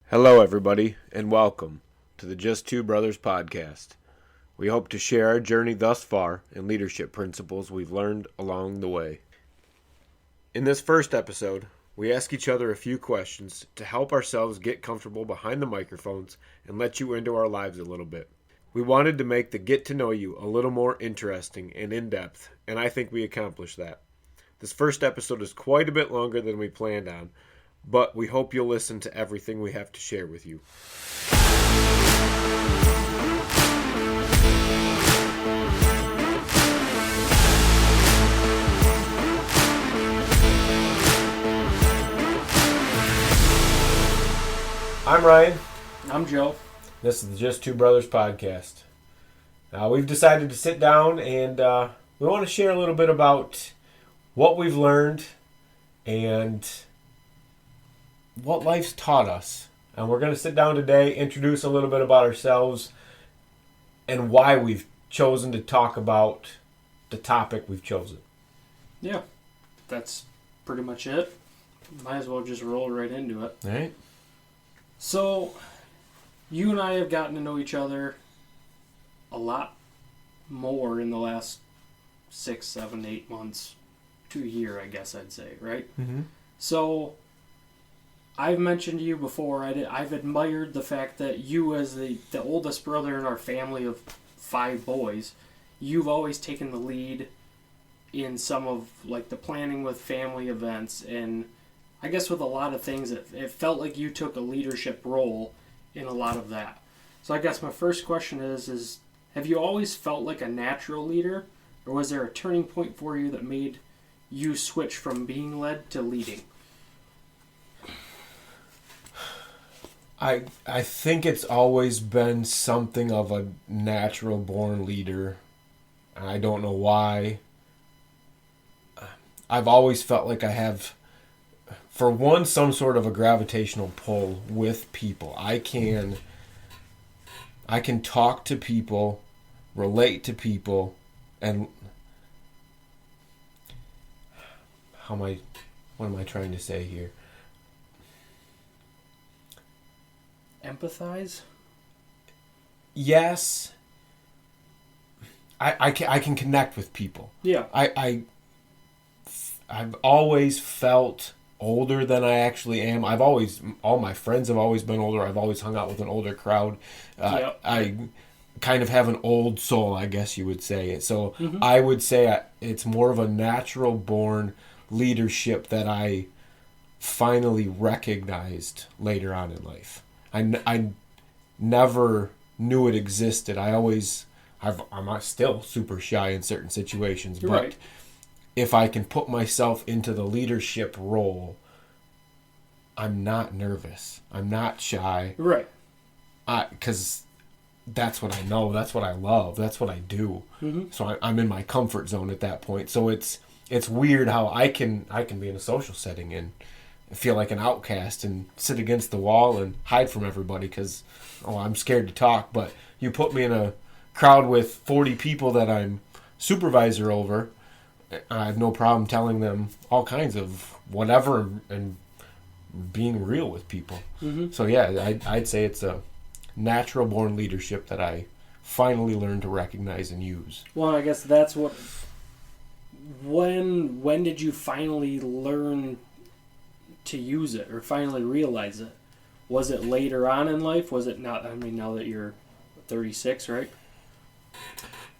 Hello, everybody, and welcome to the Just Two Brothers podcast. We hope to share our journey thus far and leadership principles we've learned along the way. In this first episode, we ask each other a few questions to help ourselves get comfortable behind the microphones and let you into our lives a little bit. We wanted to make the get to know you a little more interesting and in-depth, and I think we accomplished that. This first episode is quite a bit longer than we planned on, but we hope you'll listen to everything we have to share with you. I'm Ryan. I'm Joe. This is the Just Two Brothers podcast. We've decided to sit down and we want to share a little bit about what we've learned and what life's taught us. And we're going to sit down today, introduce a little bit about ourselves and why we've chosen to talk about the topic we've chosen. Yeah, that's pretty much it. Might as well just roll right into it. All right. So, you and I have gotten to know each other a lot more in the last 6, 7, 8 months to a year, I guess I'd say, right? Mm-hmm. So, I've mentioned to you before, I've admired the fact that you, as the oldest brother in our family of 5 boys, you've always taken the lead in some of like the planning with family events, and I guess with a lot of things, it felt like you took a leadership role in a lot of that. So I guess my first question is have you always felt like a natural leader, or was there a turning point for you that made you switch from being led to leading? I think it's always been something of a natural born leader. I don't know why. I've always felt like I have, for one, some sort of a gravitational pull with people. I can talk to people, relate to people, and what am I trying to say here? Empathize? Yes. I can connect with people. Yeah. I've always felt older than I actually am. All my friends have always been older. I've always hung out with an older crowd. Yep. I kind of have an old soul, I guess you would say. So I would say it's more of a natural born leadership that I finally recognized later on in life. I never knew it existed. I'm still super shy in certain situations, but right. If I can put myself into the leadership role, I'm not nervous. I'm not shy. Right. Because that's what I know. That's what I love. That's what I do. Mm-hmm. So I'm in my comfort zone at that point. So it's weird how I can be in a social setting and feel like an outcast and sit against the wall and hide from everybody because I'm scared to talk. But you put me in a crowd with 40 people that I'm supervisor over, I have no problem telling them all kinds of whatever and being real with people. Mm-hmm. So yeah, I'd say it's a natural born leadership that I finally learned to recognize and use. Well, I guess that's what. When did you finally learn to use it or finally realize it? Was it later on in life? Was it not? I mean, now that you're 36, right?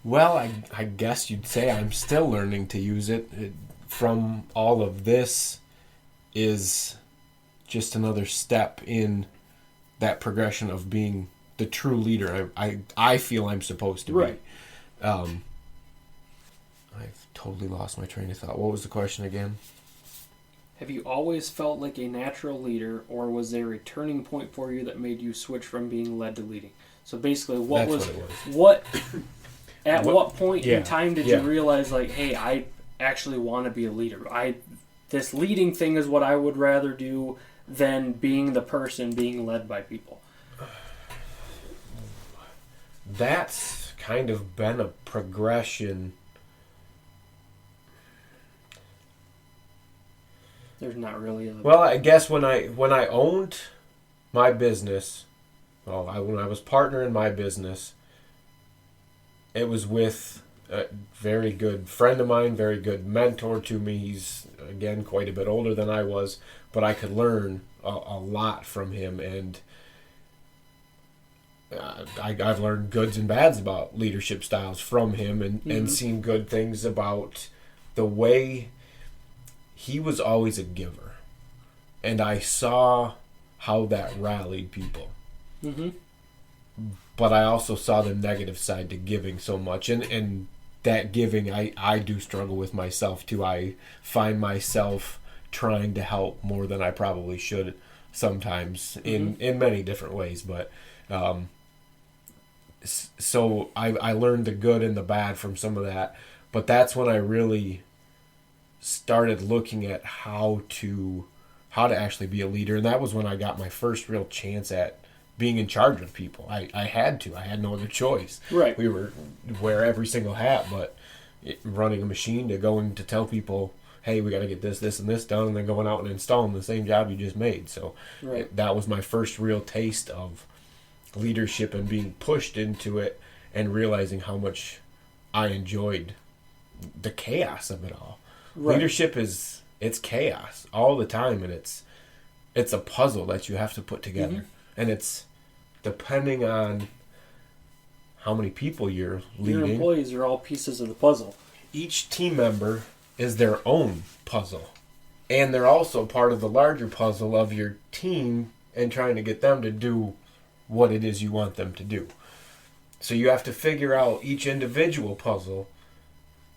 Well, I guess you'd say I'm still learning to use it. From all of this is just another step in that progression of being the true leader I feel I'm supposed to be. Right. I've totally lost my train of thought. What was the question again? Have you always felt like a natural leader, or was there a turning point for you that made you switch from being led to leading? So basically, what point in time did you realize, like, hey, I actually want to be a leader? This leading thing is what I would rather do than being the person being led by people. That's kind of been a progression. There's not really a... Well, I guess when I owned my business, when I was partner in my business, it was with a very good friend of mine, very good mentor to me. He's, again, quite a bit older than I was, but I could learn a lot from him, and I've learned goods and bads about leadership styles from him, and seen good things about the way he was always a giver. And I saw how that rallied people. Mm-hmm. But I also saw the negative side to giving so much. And that giving, I do struggle with myself too. I find myself trying to help more than I probably should sometimes in many different ways. But so I learned the good and the bad from some of that. But that's when I really started looking at how to actually be a leader. And that was when I got my first real chance at being in charge of people. I had to. I had no other choice. Right. We wear every single hat, but running a machine to going to tell people, hey, we got to get this, this, and this done, and then going out and installing the same job you just made. So that was my first real taste of leadership and being pushed into it and realizing how much I enjoyed the chaos of it all. Right. Leadership it's chaos all the time, and it's a puzzle that you have to put together. And it's depending on how many people you're leading. Your employees are all pieces of the puzzle. Each team member is their own puzzle. And they're also part of the larger puzzle of your team and trying to get them to do what it is you want them to do. So you have to figure out each individual puzzle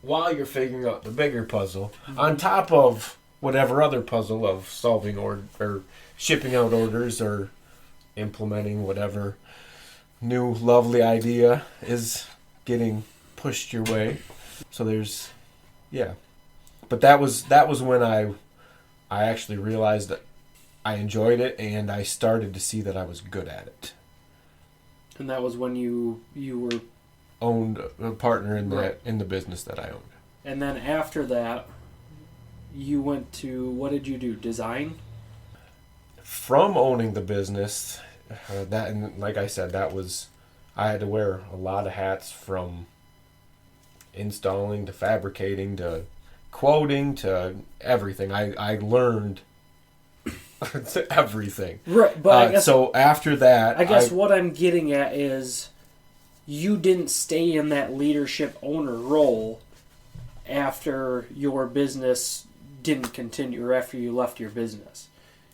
while you're figuring out the bigger puzzle, on top of whatever other puzzle of solving or shipping out orders or implementing whatever new lovely idea is getting pushed your way. So but that was when I actually realized that I enjoyed it, and I started to see that I was good at it. And that was when you were owned a partner in the business that I owned. And then after that, you went to, what did you do? Design? From owning the business, and like I said, I had to wear a lot of hats, from installing to fabricating to quoting to everything. I learned everything. Right, but I guess, so after that, I guess what I'm getting at is you didn't stay in that leadership owner role after your business didn't continue, or after you left your business.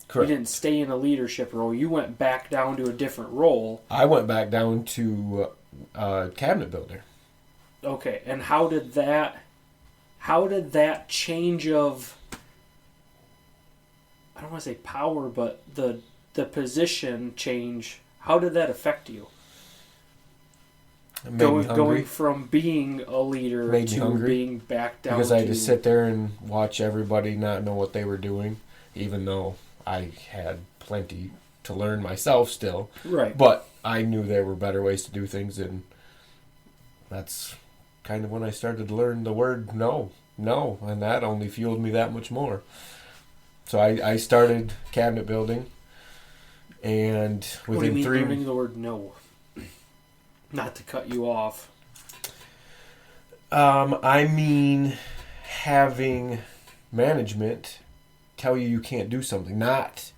Correct. You didn't stay in a leadership role. You went back down to a different role. I went back down to cabinet builder. Okay, and how did that change of, I don't want to say power, but the position change, how did that affect you? Going from being a leader to being back down, because I had to sit there and watch everybody not know what they were doing, even though I had plenty to learn myself still. Right. But I knew there were better ways to do things, and that's kind of when I started to learn the word no, and that only fueled me that much more. So I started cabinet building, and within what do you mean 3 learning the word no? Not to cut you off. I mean having management tell you can't do something, not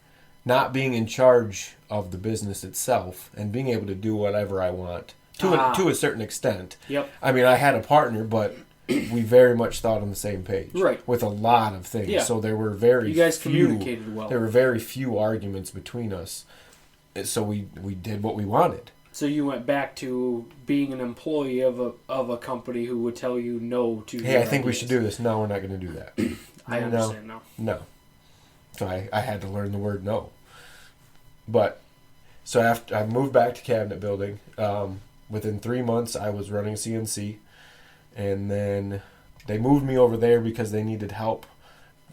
being in charge of the business itself, and being able to do whatever I want to a certain extent. Yep. I mean, I had a partner, but we very much thought on the same page. Right. With a lot of things. Yeah. So there were you guys communicated well. There were very few arguments between us. So we did what we wanted. So you went back to being an employee of a company who would tell you no to. Hey, I think we should do this. No, we're not going to do that. I understand now. No. So I had to learn the word no. But so after I moved back to cabinet building, within 3 months I was running CNC, and then they moved me over there because they needed help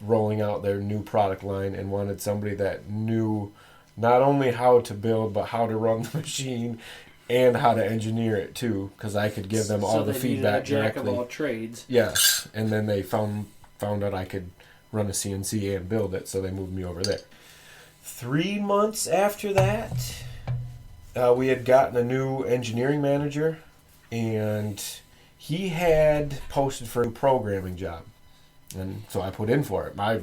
rolling out their new product line and wanted somebody that knew not only how to build, but how to run the machine and how to engineer it too, because I could give them all the feedback directly. Jack of all trades. Yes, and then they found out I could run a CNC and build it, so they moved me over there. 3 months after that, we had gotten a new engineering manager, and he had posted for a programming job. And so I put in for it. I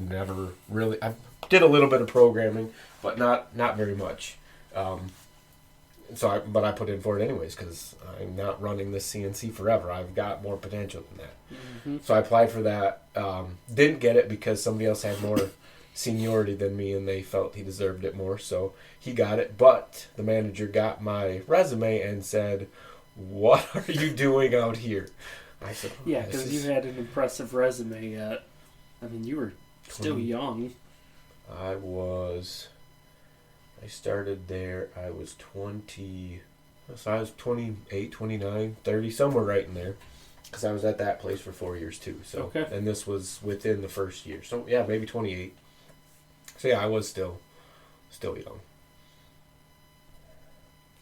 did a little bit of programming, but not very much. But I put in for it anyways because I'm not running this CNC forever. I've got more potential than that. Mm-hmm. So I applied for that. Didn't get it because somebody else had more seniority than me, and they felt he deserved it more. So he got it. But the manager got my resume and said, "What are you doing out here?" I said, "Yeah, because you had an impressive resume yet. I mean, you were still young." I started there, I was 20, so I was 28, 29, 30, somewhere right in there. Because I was at that place for 4 years too. So, okay. And this was within the first year. So, yeah, maybe 28. So, yeah, I was still young.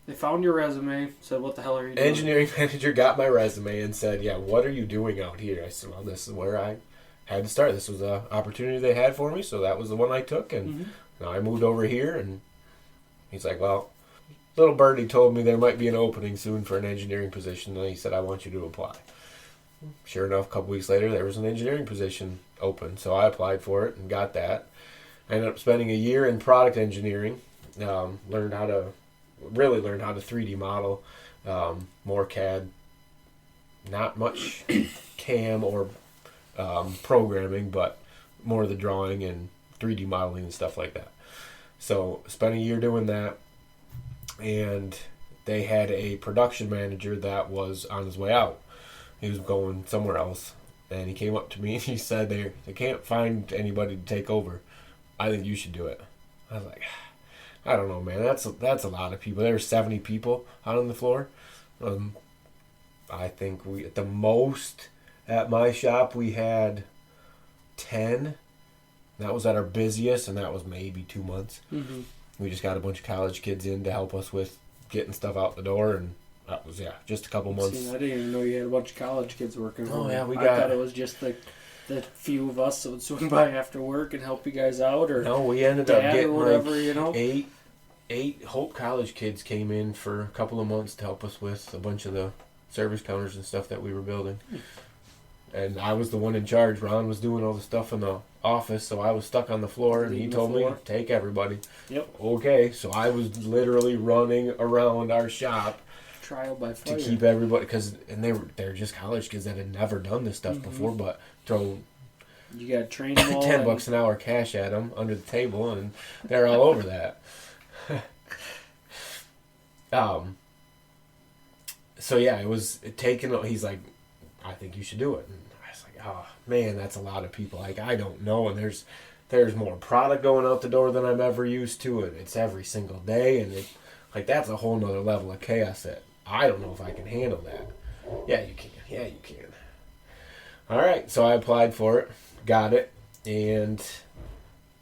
They found your resume, said, "What the hell are you doing?" Engineering manager got my resume and said, "Yeah, what are you doing out here?" I said, "Well, this is where I had to start. This was an opportunity they had for me, so that was the one I took. And now I moved over here." And he's like, "Well, little birdie told me there might be an opening soon for an engineering position, and he said, I want you to apply." Sure enough, a couple weeks later, there was an engineering position open, so I applied for it and got that. I ended up spending a year in product engineering, learned how to 3D model, more CAD, not much CAM or programming, but more of the drawing and 3D modeling and stuff like that. So spent a year doing that, and they had a production manager that was on his way out. He was going somewhere else, and he came up to me and he said, they can't find anybody to take over. I think you should do it. I was like, I don't know, man. That's a lot of people. There were 70 people out on the floor. I think we, at the most, at my shop, we had 10. That was at our busiest, and that was maybe 2 months. Mm-hmm. We just got a bunch of college kids in to help us with getting stuff out the door, and that was, just a couple months. See, I didn't even know you had a bunch of college kids working. Oh, yeah, I thought it was just the few of us that would swing by after work and help you guys out, or no, we ended up getting whatever, eight Hope College kids came in for a couple of months to help us with a bunch of the service counters and stuff that we were building. And I was the one in charge. Ron was doing all the stuff in the office, so I was stuck on the floor, and he told me, "Take everybody." Yep. Okay, so I was literally running around our shop, trial by fire, to keep everybody, and they're just college kids that had never done this stuff before, but throw you got trained them all $10 an hour cash at them under the table, and they're all over that. So yeah, it was taken. He's like, "I think you should do it." And I was like, "Oh man, that's a lot of people. Like, I don't know." And there's more product going out the door than I'm ever used to, and it's every single day, and that's a whole nother level of chaos that I don't know if I can handle that. Yeah, you can. Yeah, you can. All right, so I applied for it, got it, and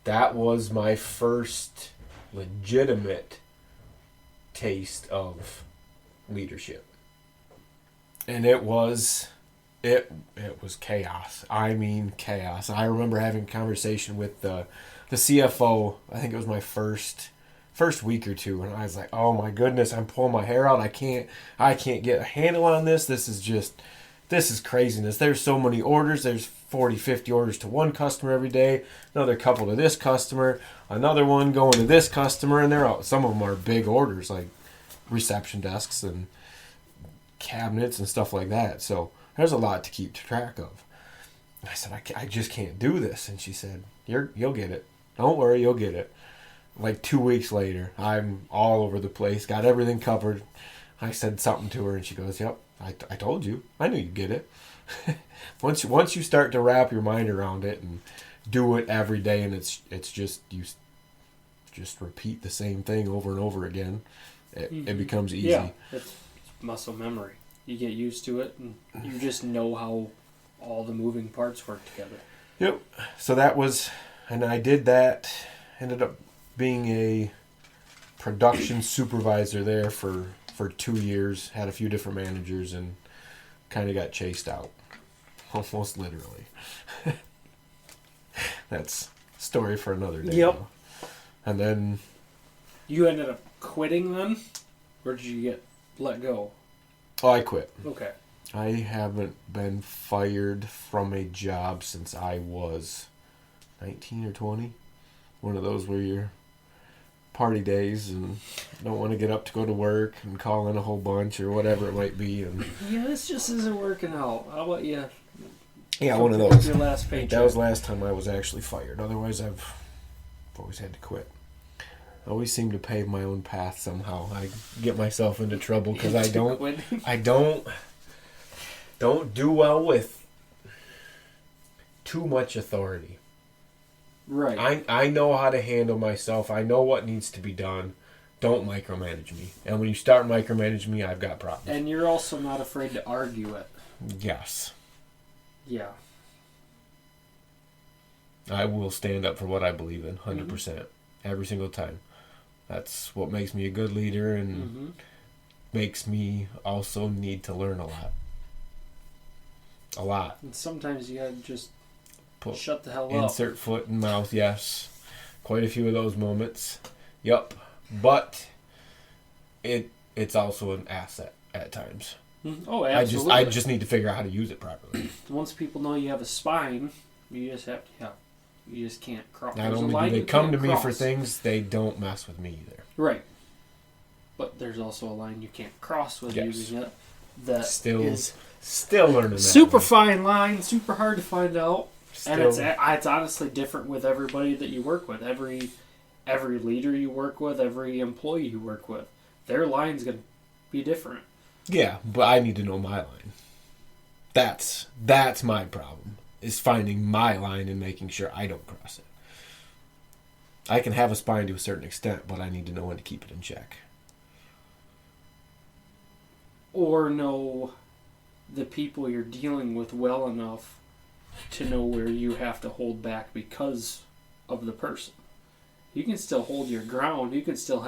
that was my first legitimate taste of leadership. And it was chaos. I mean, chaos. I remember having a conversation with the CFO. I think it was my first week or two, and I was like, "Oh my goodness, I'm pulling my hair out. I can't get a handle on this. This is craziness. There's so many orders. There's 40, 50 orders to one customer every day, another couple to this customer, another one going to this customer, and some of them are big orders, like reception desks and cabinets and stuff like that. So there's a lot to keep track of." I said, I just can't do this. And she said, "You'll get it. Don't worry, you'll get it." Like 2 weeks later, I'm all over the place, got everything covered. I said something to her, and she goes, "Yep, I told you. I knew you'd get it." Once you start to wrap your mind around it and do it every day, and it's just you just repeat the same thing over and over again, it becomes easy. Yeah, it's muscle memory. You get used to it, and you just know how all the moving parts work together. Yep. So that was, and I did that. Ended up being a production supervisor there for 2 years. Had a few different managers, and kind of got chased out. Almost literally. That's a story for another day. Yep. And then... You ended up quitting then? Or did you get let go? Oh, I quit. Okay. I haven't been fired from a job since I was 19 or 20. One of those where you're party days and don't want to get up to go to work and call in a whole bunch or whatever it might be. And yeah, this just isn't working out. How about you? yeah, one of those. Your last paycheck. That was the last time I was actually fired. Otherwise, I've always had to quit. I always seem to pave my own path somehow. I get myself into trouble because I don't do well with too much authority. Right. I know how to handle myself. I know what needs to be done. Don't micromanage me. And when you start micromanaging me, I've got problems. And you're also not afraid to argue it. Yes. Yeah. I will stand up for what I believe in, 100%. Every single time. That's what makes me a good leader and makes me also need to learn a lot. A lot. And sometimes you gotta just shut the hell up. Insert foot in mouth, yes. Quite a few of those moments. Yup. But it's also an asset at times. Oh, absolutely. I just need to figure out how to use it properly. Once people know you have a spine, you just have to, you just can't cross. Not only do they come to me for things, they don't mess with me either. Right. But there's also a line you can't cross with using it. That still learning that. Super fine line, super hard to find out. And it's honestly different with everybody that you work with. Every leader you work with, every employee you work with, their line's going to be different. Yeah, but I need to know my line. That's my problem, is finding my line and making sure I don't cross it. I can have a spine to a certain extent, but I need to know when to keep it in check. Or know the people you're dealing with well enough to know where you have to hold back because of the person. You can still hold your ground. You can still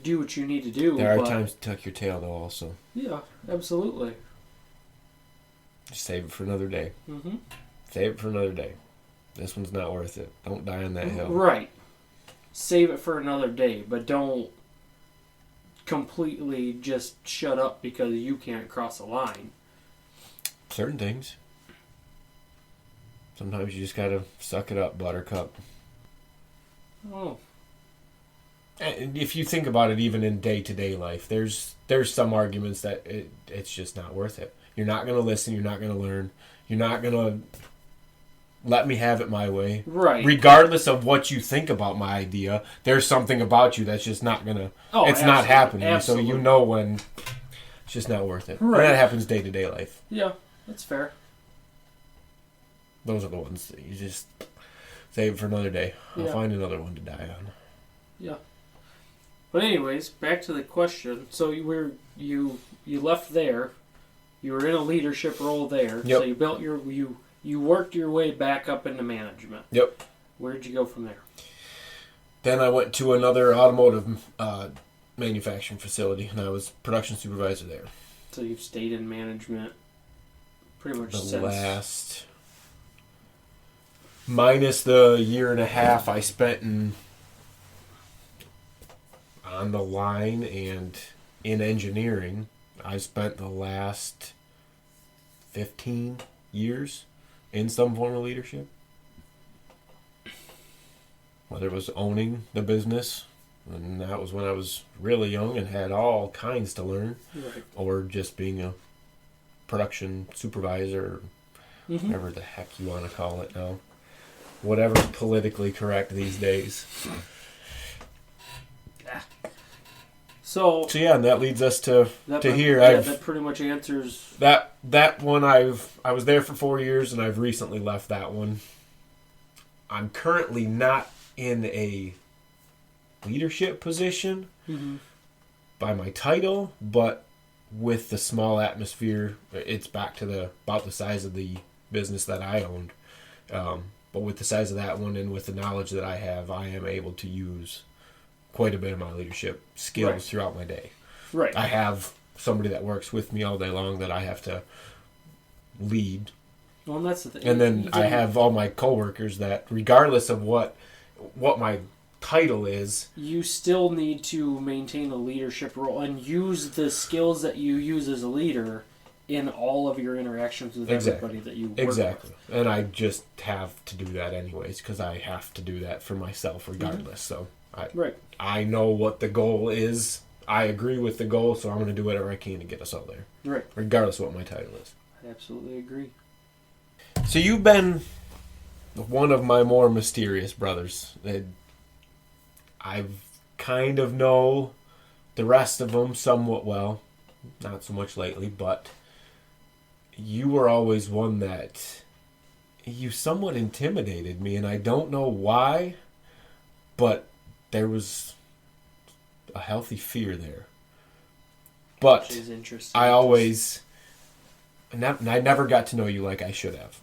do what you need to do. There are times to tuck your tail, though, also. Yeah, absolutely. Just save it for another day. Mm-hmm. Save it for another day. This one's not worth it. Don't die on that hill. Right. Save it for another day, but don't completely just shut up because you can't cross a line. Certain things. Sometimes you just gotta suck it up, buttercup. Oh. And if you think about it, even in day-to-day life, there's some arguments that it's just not worth it. You're not going to listen. You're not going to learn. You're not going to let me have it my way. Right. Regardless of what you think about my idea, there's something about you that's just not going to... it's not happening. Absolutely. So you know when it's just not worth it. Right. And that happens day-to-day life. Yeah, that's fair. Those are the ones that you just save it for another day. I'll find another one to die on. Yeah. But anyways, back to the question. So you left there. You were in a leadership role there. Yep. So you built you worked your way back up into management. Yep. Where'd you go from there? Then I went to another automotive manufacturing facility, and I was production supervisor there. So you've stayed in management pretty much since... The last... Minus the year and a half I spent on the line and in engineering, I spent the last 15 years in some form of leadership. Whether it was owning the business, and that was when I was really young and had all kinds to learn, right. Or just being a production supervisor, whatever the heck you want to call it now. Whatever's politically correct these days. So yeah, and that leads us to here. That pretty much answers that one. I was there for 4 years, and I've recently left that one. I'm currently not in a leadership position by my title, but with the small atmosphere, it's back to about the size of the business that I owned. But with the size of that one and with the knowledge that I have, I am able to use quite a bit of my leadership skills throughout my day. Right. I have somebody that works with me all day long that I have to lead. Well, and that's the thing. And then I have all my coworkers that, regardless of what my title is. You still need to maintain a leadership role and use the skills that you use as a leader in all of your interactions with everybody that you work Exactly. with. And I just have to do that anyways because I have to do that for myself regardless. So I know what the goal is. I agree with the goal, so I'm going to do whatever I can to get us all there. Right. Regardless of what my title is. I absolutely agree. So you've been one of my more mysterious brothers. I kind of know the rest of them somewhat well. Not so much lately, but you were always one that you somewhat intimidated me, and I don't know why, but there was a healthy fear there. But which is interesting. I never got to know you like I should have.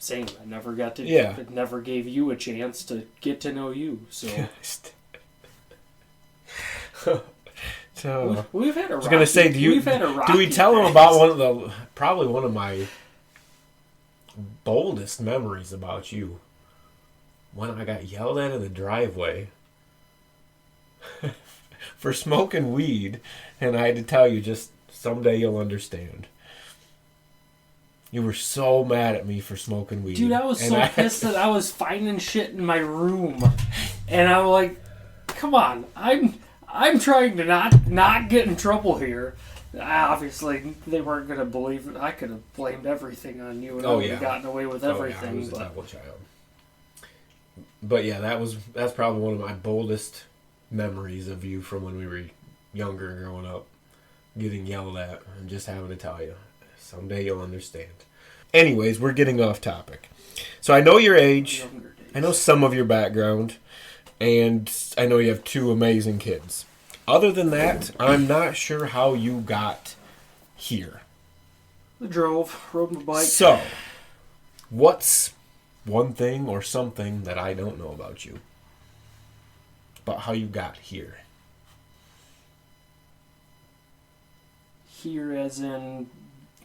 I never got to. Yeah. It never gave you a chance to get to know you. So. We've had a. I was gonna say, do we tell them about probably one of my boldest memories about you? When I got yelled at in the driveway for smoking weed, and I had to tell you, just someday you'll understand. You were so mad at me for smoking weed. Dude, I was pissed that I was finding shit in my room. And I'm like, come on, I'm trying to not get in trouble here. Obviously, they weren't going to believe it. I could have blamed everything on you, and I would have gotten away with everything. I was a devil child. But yeah, that's probably one of my boldest memories of you from when we were younger and growing up. Getting yelled at and just having to tell you. Someday you'll understand. Anyways, we're getting off topic. So I know your age. I know some of your background. And I know you have 2 amazing kids. Other than that, I'm not sure how you got here. I rode my bike. So, what's one thing or something that I don't know about you? About how you got here. Here as in...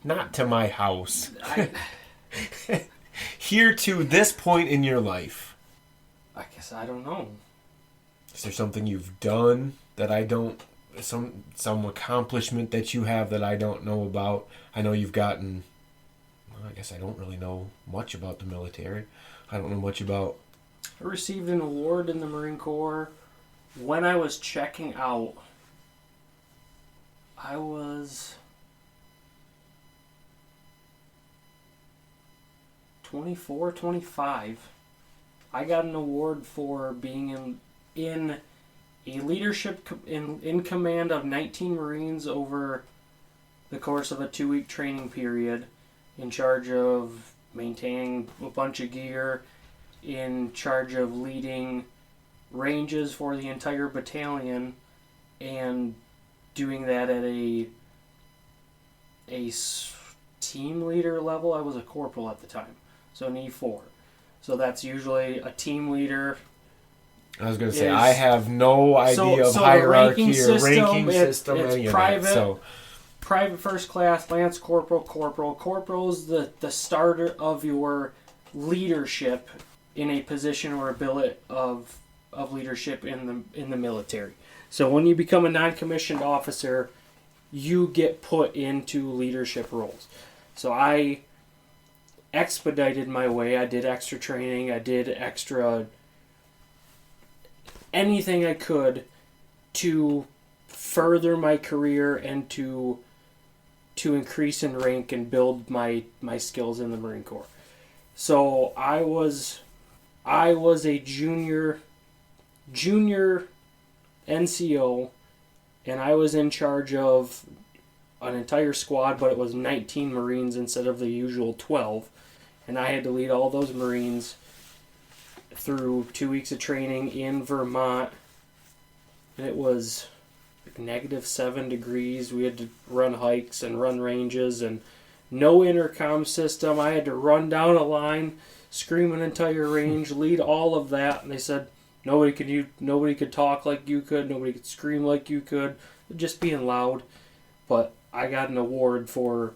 Not to my house. Here to this point in your life. I guess I don't know. Is there something you've done that I don't... Some accomplishment that you have that I don't know about? I know you've gotten... Well, I guess I don't really know much about the military. I don't know much about... I received an award in the Marine Corps. When I was checking out, I was 24, 25. I got an award for being in a leadership in command of 19 Marines over the course of a 2-week training period, in charge of maintaining a bunch of gear, in charge of leading ranges for the entire battalion, and doing that at a team leader level. I was a corporal at the time, so an E4. So that's usually a team leader. I was going to say, I have no idea of hierarchy or ranking system, any of that. So private first class, lance corporal, corporal. Corporal is the starter of your leadership in a position or a billet of leadership in the military. So when you become a non-commissioned officer, you get put into leadership roles. So I expedited my way. I did extra training. I did extra anything I could to further my career and to increase in rank and build my skills in the Marine Corps. So I was a junior NCO, and I was in charge of an entire squad, but it was 19 Marines instead of the usual 12. And I had to lead all those Marines through 2 weeks of training in Vermont. And it was -7 degrees. We had to run hikes and run ranges and no intercom system. I had to run down a line, scream an entire range, lead all of that. And they said nobody could talk like you could, nobody could scream like you could, just being loud. But I got an award for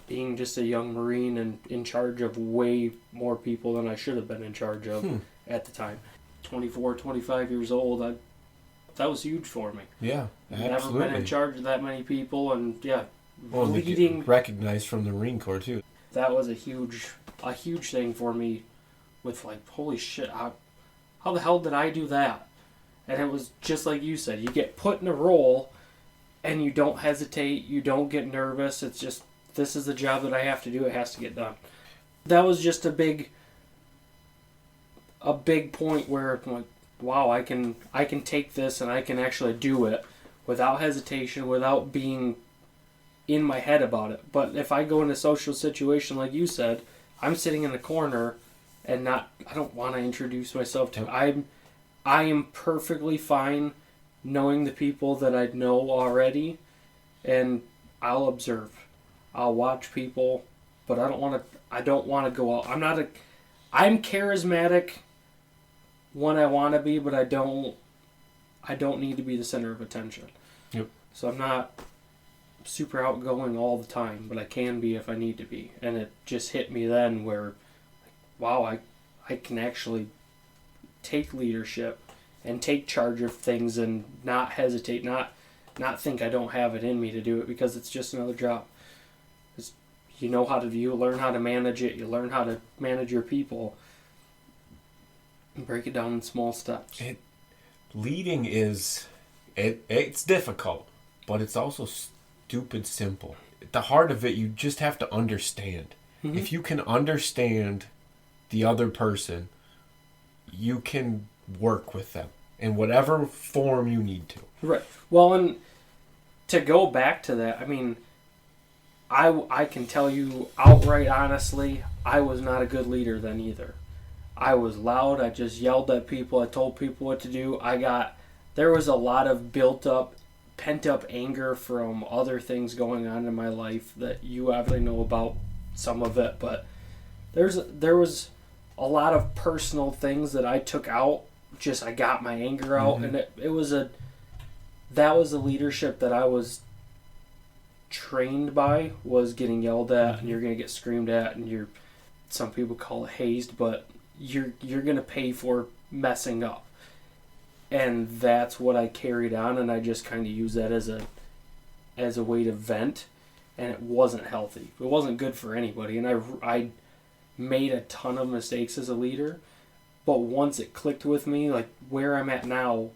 being just a young Marine and in charge of way more people than I should have been in charge of at the time. 24, 25 years old, that was huge for me. Yeah, absolutely. Never been in charge of that many people, and leading. Recognized from the Marine Corp too. That was a huge thing for me. With like, holy shit, how the hell did I do that? And it was just like you said, you get put in a role, and you don't hesitate, you don't get nervous. It's just, this is the job that I have to do. It has to get done. That was just a big point where I'm like, wow, I can take this and I can actually do it without hesitation, without being in my head about it. But if I go in a social situation like you said, I'm sitting in the corner and I don't want to introduce myself to. I am perfectly fine knowing the people that I know already, and I'll observe. I'll watch people, but I don't want to go out. I'm charismatic when I want to be, but I don't need to be the center of attention. Yep. So I'm not super outgoing all the time, but I can be if I need to be. And it just hit me then where, wow, I can actually take leadership and take charge of things and not hesitate, not think I don't have it in me to do it, because it's just another job. You learn how to manage it, you learn how to manage your people, and break it down in small steps. Leading is, it's difficult, but it's also stupid simple. At the heart of it, you just have to understand. Mm-hmm. If you can understand the other person, you can work with them in whatever form you need to. Right. Well, and to go back to that, I mean, I can tell you outright honestly, I was not a good leader then either. I was loud. I just yelled at people. I told people what to do. There was a lot of pent up anger from other things going on in my life that you obviously know about some of it, but there was a lot of personal things that I took out. Just I got my anger out, mm-hmm. and that was a leadership that I was trained by, was getting yelled at, mm-hmm. and you're gonna get screamed at, and some people call it hazed, but you're gonna pay for messing up. And that's what I carried on, and I just kind of used that as a way to vent, and it wasn't healthy. It wasn't good for anybody, and I made a ton of mistakes as a leader, but once it clicked with me, like where I'm at now,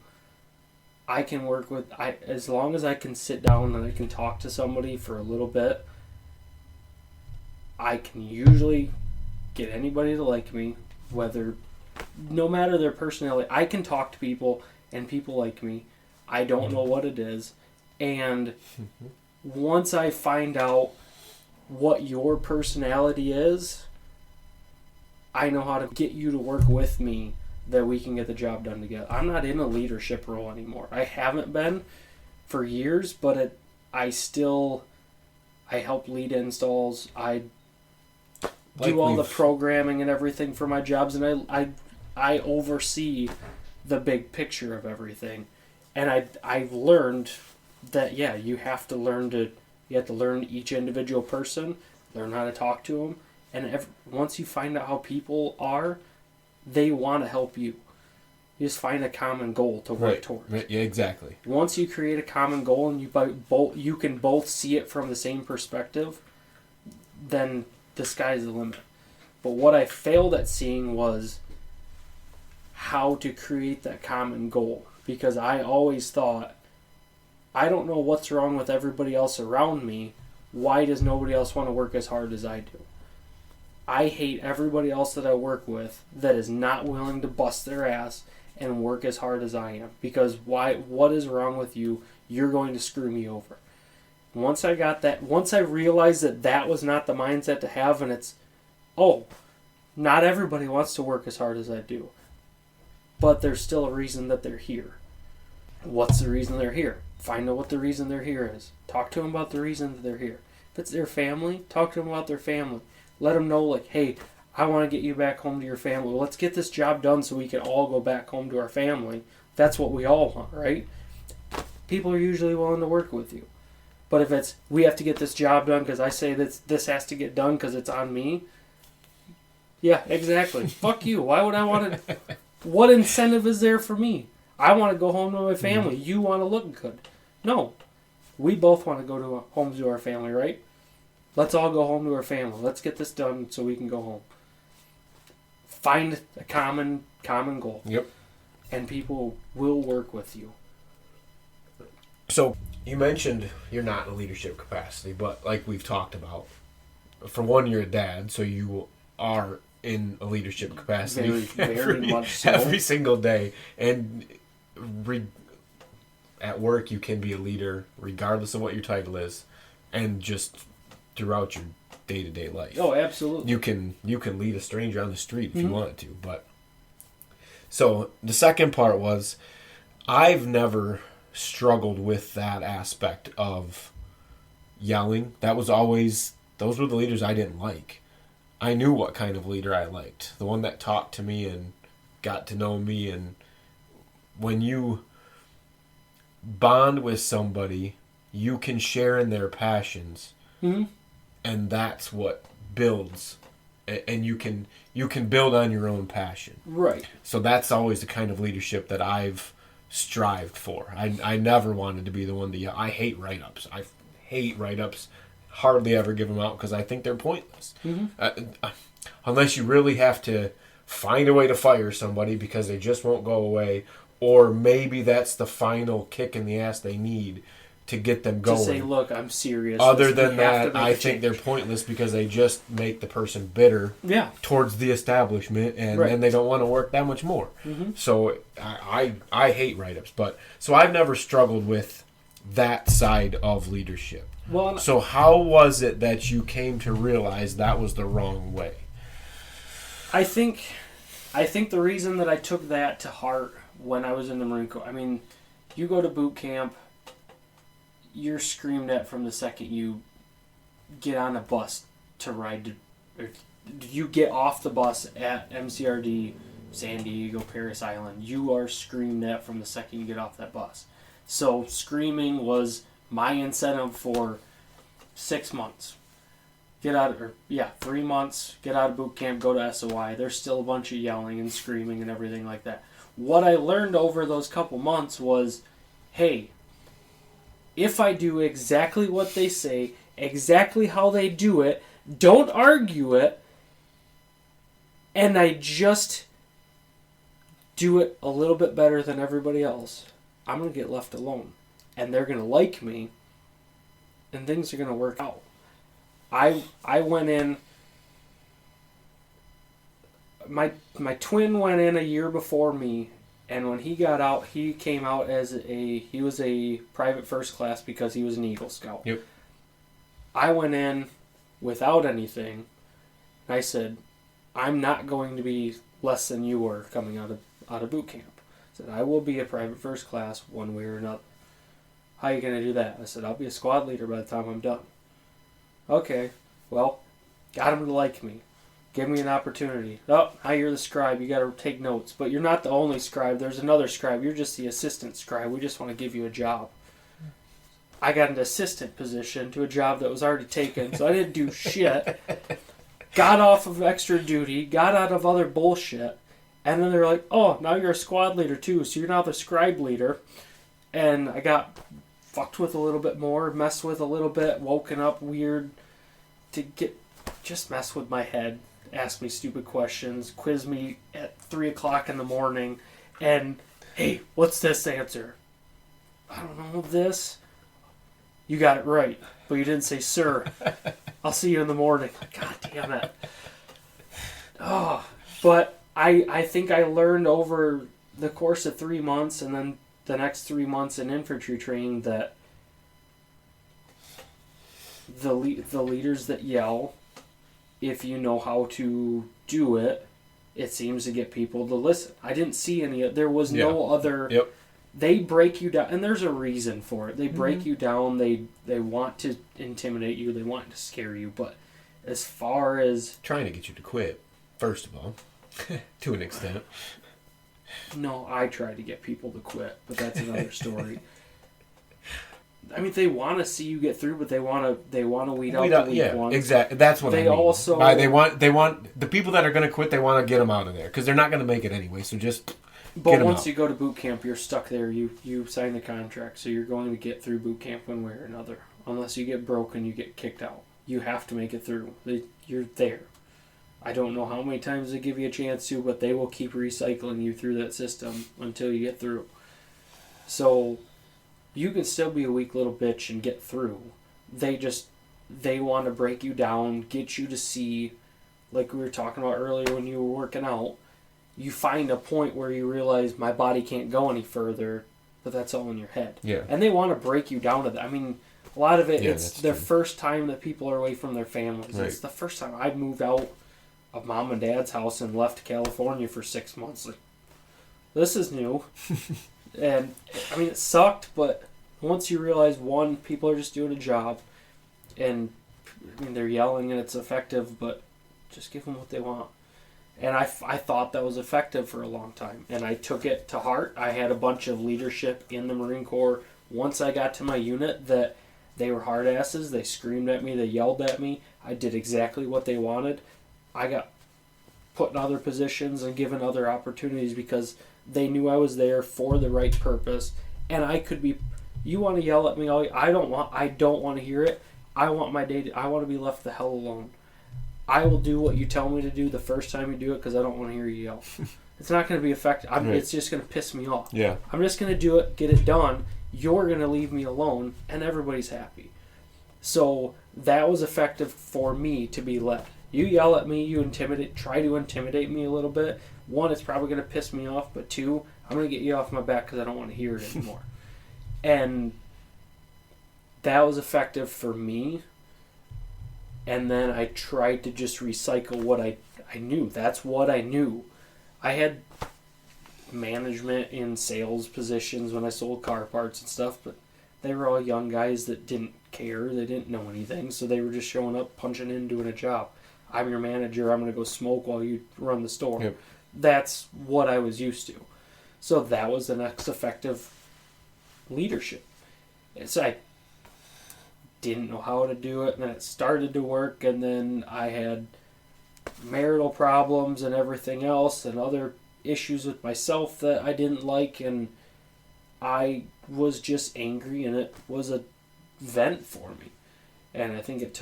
I can work with, as long as I can sit down and I can talk to somebody for a little bit, I can usually get anybody to like me, no matter their personality. I can talk to people and people like me. I don't know what it is. And once I find out what your personality is, I know how to get you to work with me, that we can get the job done together. I'm not in a leadership role anymore. I haven't been for years, but I help lead installs. I do all the programming and everything for my jobs, and I oversee the big picture of everything. And I've learned that you have to learn each individual person, learn how to talk to them, and once you find out how people are, they want to help you. You just find a common goal to work towards. Right. Yeah, exactly. Once you create a common goal and you can both see it from the same perspective, then the sky's the limit. But what I failed at seeing was how to create that common goal, because I always thought, I don't know what's wrong with everybody else around me. Why does nobody else want to work as hard as I do? I hate everybody else that I work with that is not willing to bust their ass and work as hard as I am. Because what is wrong with you? You're going to screw me over. Once I realized that was not the mindset to have, and it's, not everybody wants to work as hard as I do. But there's still a reason that they're here. What's the reason they're here? Find out what the reason they're here is. Talk to them about the reason that they're here. If it's their family, talk to them about their family. Let them know, like, hey, I want to get you back home to your family. Well, let's get this job done so we can all go back home to our family. That's what we all want, right? People are usually willing to work with you. But if it's, we have to get this job done because I say this has to get done because it's on me. Yeah, exactly. Fuck you. Why would I want to? What incentive is there for me? I want to go home to my family. You want to look good. No. We both want to go to home to our family, right? Let's all go home to our family. Let's get this done so we can go home. Find a common goal. Yep. And people will work with you. So, you mentioned you're not in a leadership capacity, but like we've talked about, for one, you're a dad, so you are in a leadership capacity very much so. Every single day. And at work, you can be a leader regardless of what your title is, and just throughout your day-to-day life. Oh, absolutely. You can lead a stranger on the street if you wanted to. But so the second part was, I've never struggled with that aspect of yelling. Those were the leaders I didn't like. I knew what kind of leader I liked. The one that talked to me and got to know me. And when you bond with somebody, you can share in their passions. Mm-hmm. And that's what builds. And you can build on your own passion. Right. So that's always the kind of leadership that I've strived for. I never wanted to be the one to yell. I hate write-ups. I hate write-ups. Hardly ever give them out because I think they're pointless. Mm-hmm. Unless you really have to find a way to fire somebody because they just won't go away, or maybe that's the final kick in the ass they need to get them going. To say, look, I'm serious. Other than that, I think they're pointless because they just make the person bitter towards the establishment, and then they don't want to work that much more. Mm-hmm. So I hate write-ups. So I've never struggled with that side of leadership. Well, so how was it that you came to realize that was the wrong way? I think the reason that I took that to heart when I was in the Marine Corp, I mean, you go to boot camp, you're screamed at from the second you get on a bus to ride to, or you get off the bus at MCRD, San Diego, Paris Island. You are screamed at from the second you get off that bus. So screaming was my incentive for 6 months. 3 months, get out of boot camp, go to SOI. There's still a bunch of yelling and screaming and everything like that. What I learned over those couple months was, hey, if I do exactly what they say, exactly how they do it, don't argue it, and I just do it a little bit better than everybody else, I'm going to get left alone. And they're going to like me, and things are going to work out. I went in, my twin went in a year before me, and when he got out, he came out he was a private first class because he was an Eagle Scout. Yep. I went in without anything, and I said, I'm not going to be less than you were coming out of boot camp. I said, I will be a private first class one way or another. How are you going to do that? I said, I'll be a squad leader by the time I'm done. Okay, well, got him to like me. Give me an opportunity. Oh, now you're the scribe. You got to take notes. But you're not the only scribe. There's another scribe. You're just the assistant scribe. We just want to give you a job. I got an assistant position to a job that was already taken, so I didn't do shit. Got off of extra duty. Got out of other bullshit. And then they're like, oh, now you're a squad leader too, so you're now the scribe leader. And I got fucked with a little bit more, messed with a little bit, woken up weird to just mess with my head. Ask me stupid questions, quiz me at 3 o'clock in the morning, and, hey, what's this answer? I don't know this. You got it right, but you didn't say, sir. I'll see you in the morning. God damn it. Oh, but I think I learned over the course of 3 months and then the next 3 months in infantry training that the leaders that yell, if you know how to do it, it seems to get people to listen. I didn't see any. There was no other. Yep. They break you down, and there's a reason for it. They break you down. They want to intimidate you. They want to scare you. But as far as trying to get you to quit, first of all, to an extent. No, I tried to get people to quit, but that's another story. I mean, they want to see you get through, but they want to weed out the weak ones. Exactly. That's what I mean. Also they want the people that are going to quit. They want to get them out of there because they're not going to make it anyway. So just. But once you go to boot camp, you're stuck there. You sign the contract, so you're going to get through boot camp one way or another. Unless you get broken, you get kicked out. You have to make it through. You're there. I don't know how many times they give you a chance to, but they will keep recycling you through that system until you get through. So you can still be a weak little bitch and get through. They want to break you down, get you to see, like we were talking about earlier when you were working out, you find a point where you realize my body can't go any further, but that's all in your head. Yeah. And they want to break you down to that. I mean, a lot of it, it's their true. First time that people are away from their families. Right. It's the first time I've moved out of mom and dad's house and left California for 6 months. Like, this is new. And, I mean, it sucked, but once you realize, one, people are just doing a job, and, I mean, they're yelling and it's effective, but just give them what they want. And I thought that was effective for a long time. And I took it to heart. I had a bunch of leadership in the Marine Corps. Once I got to my unit, that they were hard asses. They screamed at me. They yelled at me. I did exactly what they wanted. I got put in other positions and given other opportunities because they knew I was there for the right purpose. And I could be... You want to yell at me all... I don't want to hear it. I want my day... I want to be left the hell alone. I will do what you tell me to do the first time you do it because I don't want to hear you yell. It's not going to be effective. Right. It's just going to piss me off. Yeah. I'm just going to do it, get it done. You're going to leave me alone, and everybody's happy. So that was effective for me to be led. You yell at me, you try to intimidate me a little bit. One, it's probably going to piss me off, but two, I'm going to get you off my back because I don't want to hear it anymore. And that was effective for me. And then I tried to just recycle what I knew. That's what I knew. I had management in sales positions when I sold car parts and stuff, but they were all young guys that didn't care. They didn't know anything, so they were just showing up, punching in, doing a job. I'm your manager. I'm going to go smoke while you run the store. Yep. That's what I was used to. So that was the next effective leadership. So I didn't know how to do it, and then it started to work, and then I had marital problems and everything else and other issues with myself that I didn't like, and I was just angry, and it was a vent for me. And I think it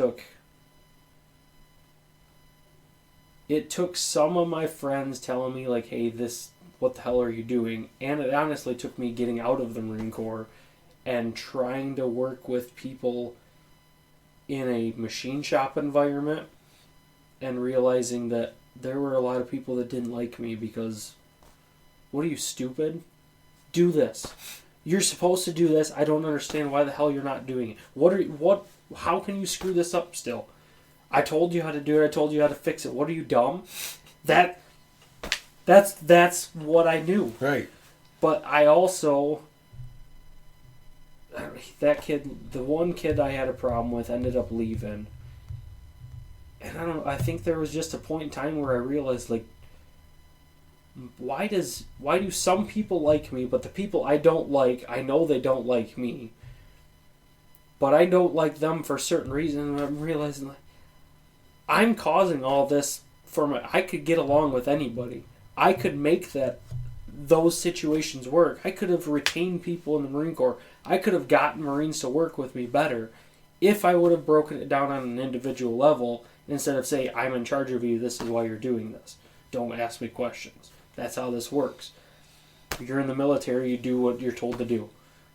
took some of my friends telling me, like, hey, what the hell are you doing? And it honestly took me getting out of the Marine Corps and trying to work with people in a machine shop environment and realizing that there were a lot of people that didn't like me because, what are you, stupid? Do this. You're supposed to do this. I don't understand why the hell you're not doing it. How can you screw this up still? I told you how to do it. I told you how to fix it. What are you, dumb? That's what I knew. Right. But I also... That kid, the one kid I had a problem with, ended up leaving. And I think there was just a point in time where I realized, like, why do some people like me, but the people I don't like, I know they don't like me, but I don't like them for a certain reason, and I'm realizing, like, I'm causing all this I could get along with anybody. I could make those situations work. I could have retained people in the Marine Corps. I could have gotten Marines to work with me better if I would have broken it down on an individual level instead of say, I'm in charge of you, this is why you're doing this. Don't ask me questions. That's how this works. You're in the military, you do what you're told to do.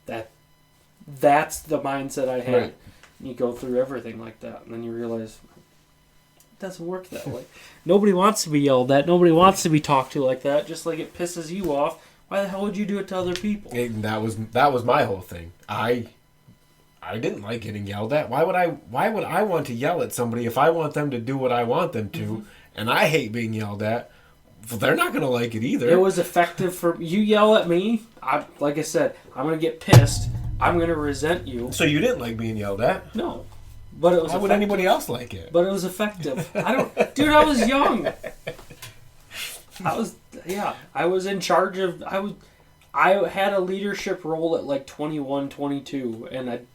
That's the mindset I had. Right. You go through everything like that, and then you realize it doesn't work that way. Nobody wants to be yelled at. Nobody wants to be talked to like that, just like it pisses you off. Why the hell would you do it to other people? And that was my whole thing. I didn't like getting yelled at. Why would I want to yell at somebody if I want them to do what I want them to, mm-hmm. and I hate being yelled at? Well, they're not going to like it either. It was effective for you. Yell at me, like I said, I'm going to get pissed. I'm going to resent you. So you didn't like being yelled at? No. But it was. Why would anybody else like it? But it was effective. Dude, I was young. I was in charge of, I had a leadership role at like 21, 22, and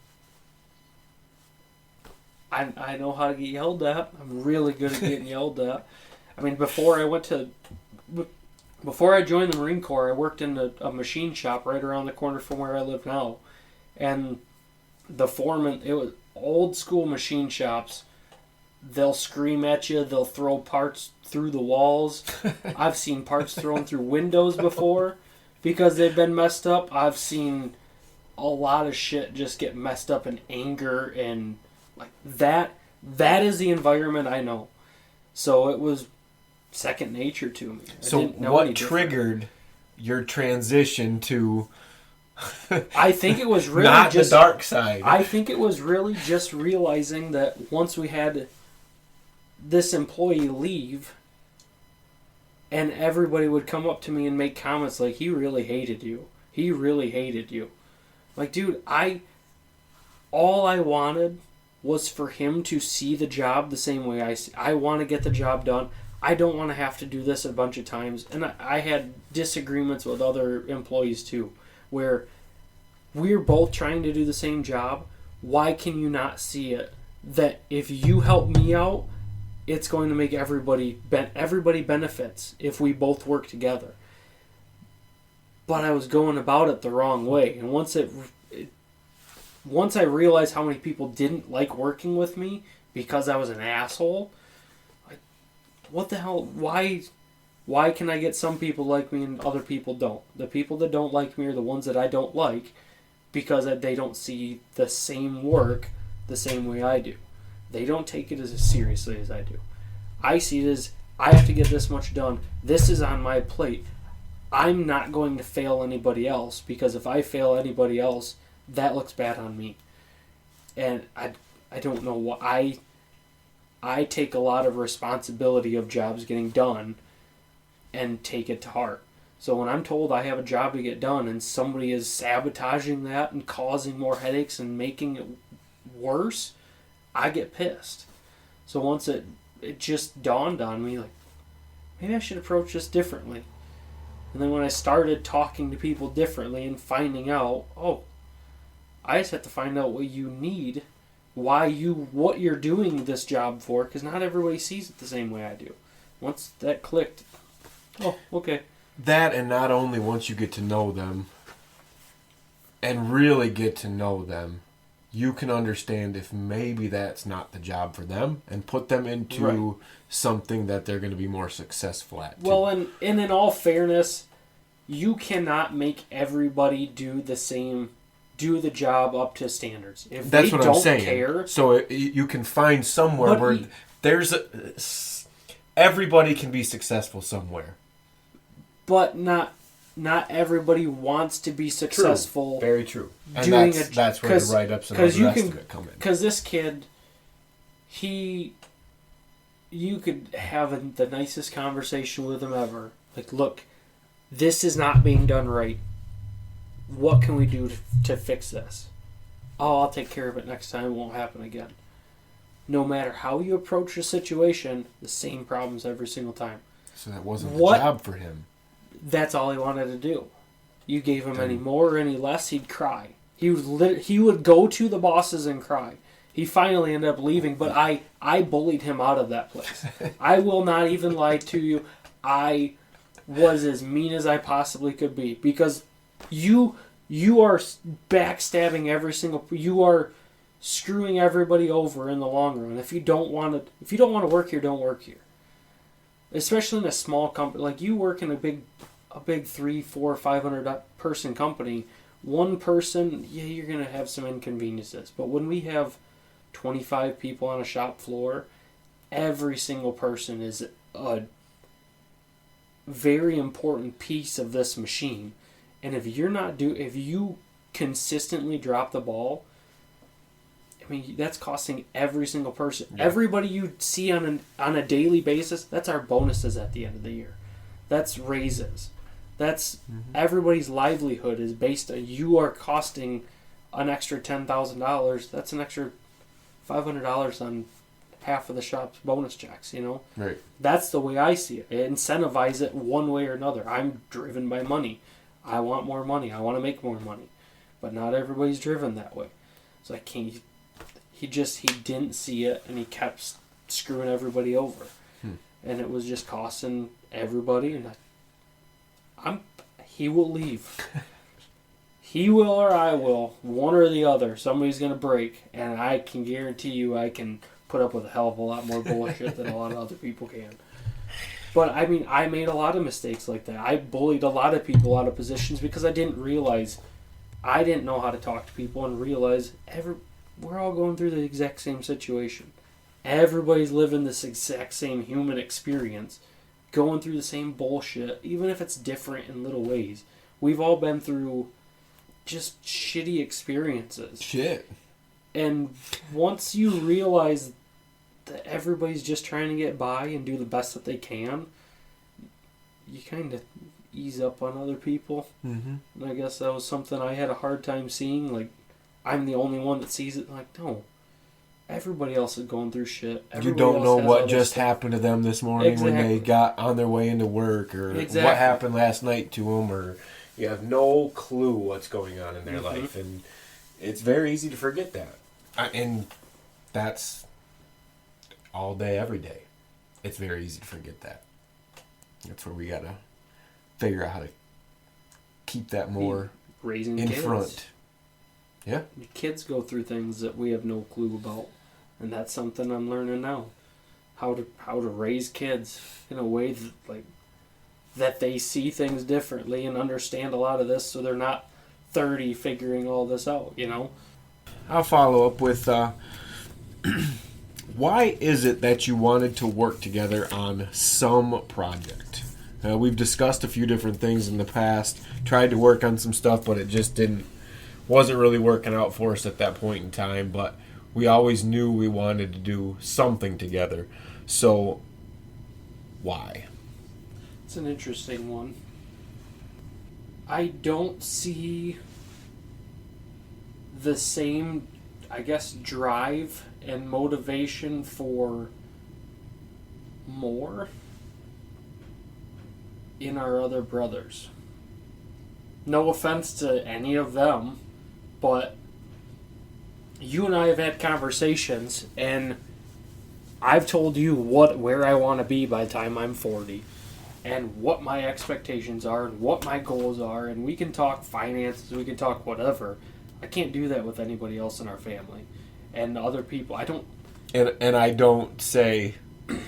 I know how to get yelled at. I'm really good at getting yelled at. I mean, before I joined the Marine Corps, I worked in a machine shop right around the corner from where I live now. And the foreman, it was old school machine shops. They'll scream at you. They'll throw parts through the walls. I've seen parts thrown through windows before because they've been messed up. I've seen a lot of shit just get messed up in anger and like that. That is the environment I know. So it was second nature to me. So what triggered your transition to I think it was really not just the dark side. I think it was really just realizing that once we had this employee leave and everybody would come up to me and make comments like, he really hated you. He really hated you. Like, dude, all I wanted was for him to see the job the same way I see. I want to get the job done. I don't want to have to do this a bunch of times. And I had disagreements with other employees too, where we're both trying to do the same job. Why can you not see it? That if you help me out, it's going to make everybody benefits if we both work together. But I was going about it the wrong way. And once I realized how many people didn't like working with me because I was an asshole, like, what the hell? Why can I get some people like me and other people don't? The people that don't like me are the ones that I don't like because they don't see the same work the same way I do. They don't take it as seriously as I do. I see it as, I have to get this much done. This is on my plate. I'm not going to fail anybody else, because if I fail anybody else, that looks bad on me. And I don't know why. I take a lot of responsibility of jobs getting done and take it to heart. So when I'm told I have a job to get done and somebody is sabotaging that and causing more headaches and making it worse, I get pissed. So once it just dawned on me, like, maybe I should approach this differently. And then when I started talking to people differently and finding out, I just have to find out what you need, what you're doing this job for, because not everybody sees it the same way I do. Once that clicked, okay. That, and not only once you get to know them and really get to know them, you can understand if maybe that's not the job for them and put them into something that they're going to be more successful at. Well, and in all fairness, you cannot make everybody do the job up to standards. If that's they what don't I'm saying. Care, so you can find somewhere where everybody can be successful somewhere. But not everybody wants to be successful. True. Very true. And that's where the write-ups and all the rest of it come in. Because this kid, you could have the nicest conversation with him ever. Like, look, this is not being done right. What can we do to fix this? I'll take care of it next time. It won't happen again. No matter how you approach the situation, the same problems every single time. So that wasn't the job for him. That's all he wanted to do. You gave him any more or any less, he'd cry. He would go to the bosses and cry. He finally ended up leaving, but I bullied him out of that place. I will not even lie to you. I was as mean as I possibly could be, because you are backstabbing you are screwing everybody over in the long run. If you don't want to work here, don't work here. Especially in a small company, like you work in a big 300, 400, 500 person company. One person, you're gonna have some inconveniences. But when we have 25 people on a shop floor, every single person is a very important piece of this machine. And if you consistently drop the ball, I mean, that's costing every single person. Yeah. Everybody you see on a daily basis, that's our bonuses at the end of the year. That's raises. That's everybody's livelihood is based on, you are costing an extra $10,000. That's an extra $500 on half of the shop's bonus checks, Right. That's the way I see it. I incentivize it one way or another. I'm driven by money. I want more money. I want to make more money. But not everybody's driven that way. So he didn't see it, and he kept screwing everybody over. And it was just costing everybody. And he will leave. He will, or I will, one or the other. Somebody's going to break, and I can guarantee you I can put up with a hell of a lot more bullshit than a lot of other people can. But, I mean, I made a lot of mistakes like that. I bullied a lot of people out of positions because I didn't know how to talk to people and realize we're all going through the exact same situation. Everybody's living this exact same human experience, going through the same bullshit, even if it's different in little ways. We've all been through just shitty experiences. Shit. And once you realize that everybody's just trying to get by and do the best that they can, you kind of ease up on other people. Mm-hmm. And I guess that was something I had a hard time seeing. Like, I'm the only one that sees it. Like, no. Everybody else is going through shit. You don't know what just happened to them this morning when they got on their way into work, or what happened last night to them, or you have no clue what's going on in their life. And it's very easy to forget that. And that's all day, every day. It's very easy to forget that. That's where we got to figure out how to keep that more raising in kids. Front. Yeah. Your kids go through things that we have no clue about. And that's something I'm learning now. How to raise kids in a way that they see things differently and understand a lot of this, so they're not 30 figuring all this out, you know? I'll follow up with why is it that you wanted to work together on some project? We've discussed a few different things in the past, tried to work on some stuff, but it just wasn't really working out for us at that point in time. But we always knew we wanted to do something together. So why? It's an interesting one. I don't see the same, I guess, drive and motivation for more in our other brothers. No offense to any of them, but you and I have had conversations, and I've told you where I want to be by the time I'm 40, and what my expectations are, and what my goals are, and we can talk finances, we can talk whatever. I can't do that with anybody else in our family. And other people, I don't... And I don't say...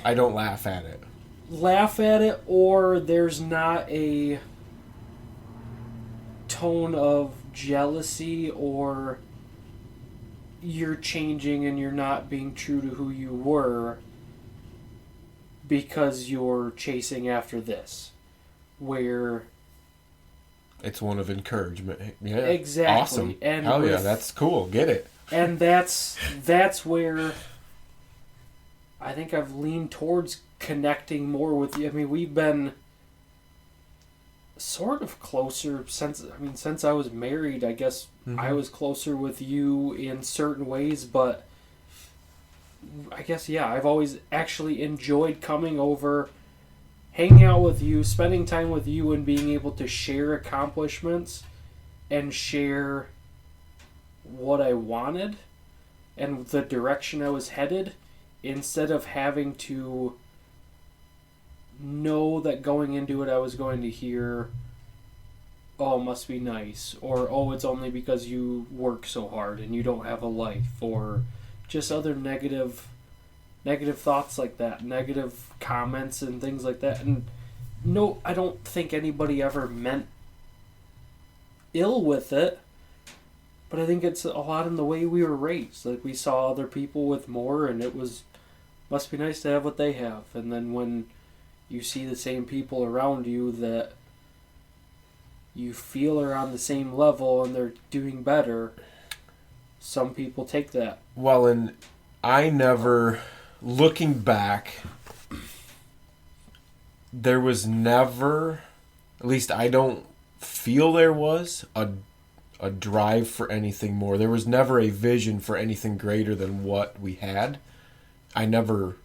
I don't laugh at it. Laugh at it, or there's not a tone of jealousy, or you're changing and you're not being true to who you were because you're chasing after this. Where... It's one of encouragement. Yeah, exactly. Awesome. And hell yeah, that's cool. Get it. And that's where I think I've leaned towards connecting more with you. I mean, we've been sort of closer since I was married. I guess I was closer with you in certain ways, but I guess, yeah, I've always actually enjoyed coming over, hanging out with you, spending time with you, and being able to share accomplishments and share what I wanted and the direction I was headed, instead of having to know that going into it I was going to hear, oh, it must be nice, or oh, it's only because you work so hard and you don't have a life, or just other negative thoughts like that, negative comments and things like that. And no, I don't think anybody ever meant ill with it, but I think it's a lot in the way we were raised. Like, we saw other people with more, and it must be nice to have what they have. And then when you see the same people around you that you feel are on the same level and they're doing better, some people take that. Well, and I never, looking back, there was never, at least I don't feel there was, a drive for anything more. There was never a vision for anything greater than what we had. I never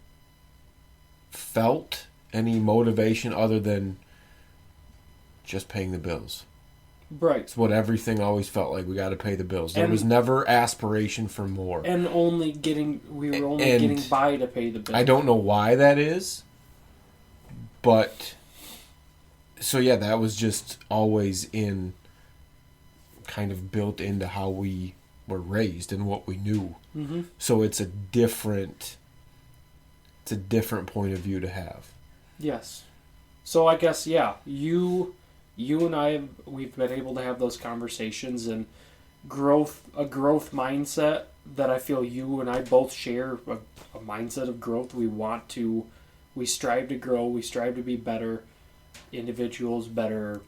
felt any motivation other than just paying the bills. Right. It's what everything always felt like. We got to pay the bills. There And- was never aspiration for more. And we were only getting by to pay the bill. I don't know why that is, but so yeah, that was just always kind of built into how we were raised and what we knew. Mm-hmm. So it's a different point of view to have. Yes. So I guess, yeah, you and I, we've been able to have those conversations, and a growth mindset that I feel you and I both share, a mindset of growth. We strive to grow, we strive to be better individuals, better.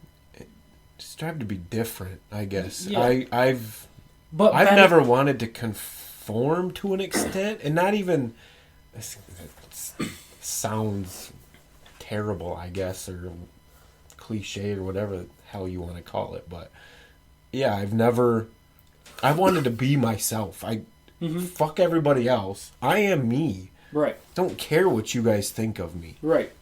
Strive to be different, I guess. Yeah. I've never wanted to conform to an extent, and not even, it sounds terrible, I guess, or cliche or whatever the hell you want to call it, but yeah, I wanted to be myself. Fuck everybody else. I am me. Right. Don't care what you guys think of me. Right.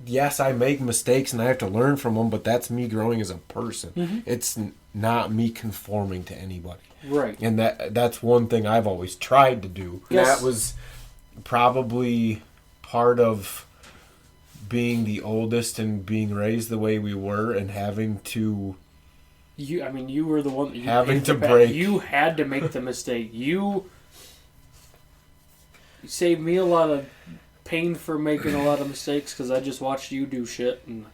Yes, I make mistakes and I have to learn from them, but that's me growing as a person. Mm-hmm. It's not me conforming to anybody. Right. And that's one thing I've always tried to do. Yes. That was probably part of being the oldest and being raised the way we were and having to... You were the one that having to break. You had to make the mistake. You saved me a lot of pain for making a lot of mistakes because I just watched you do shit, and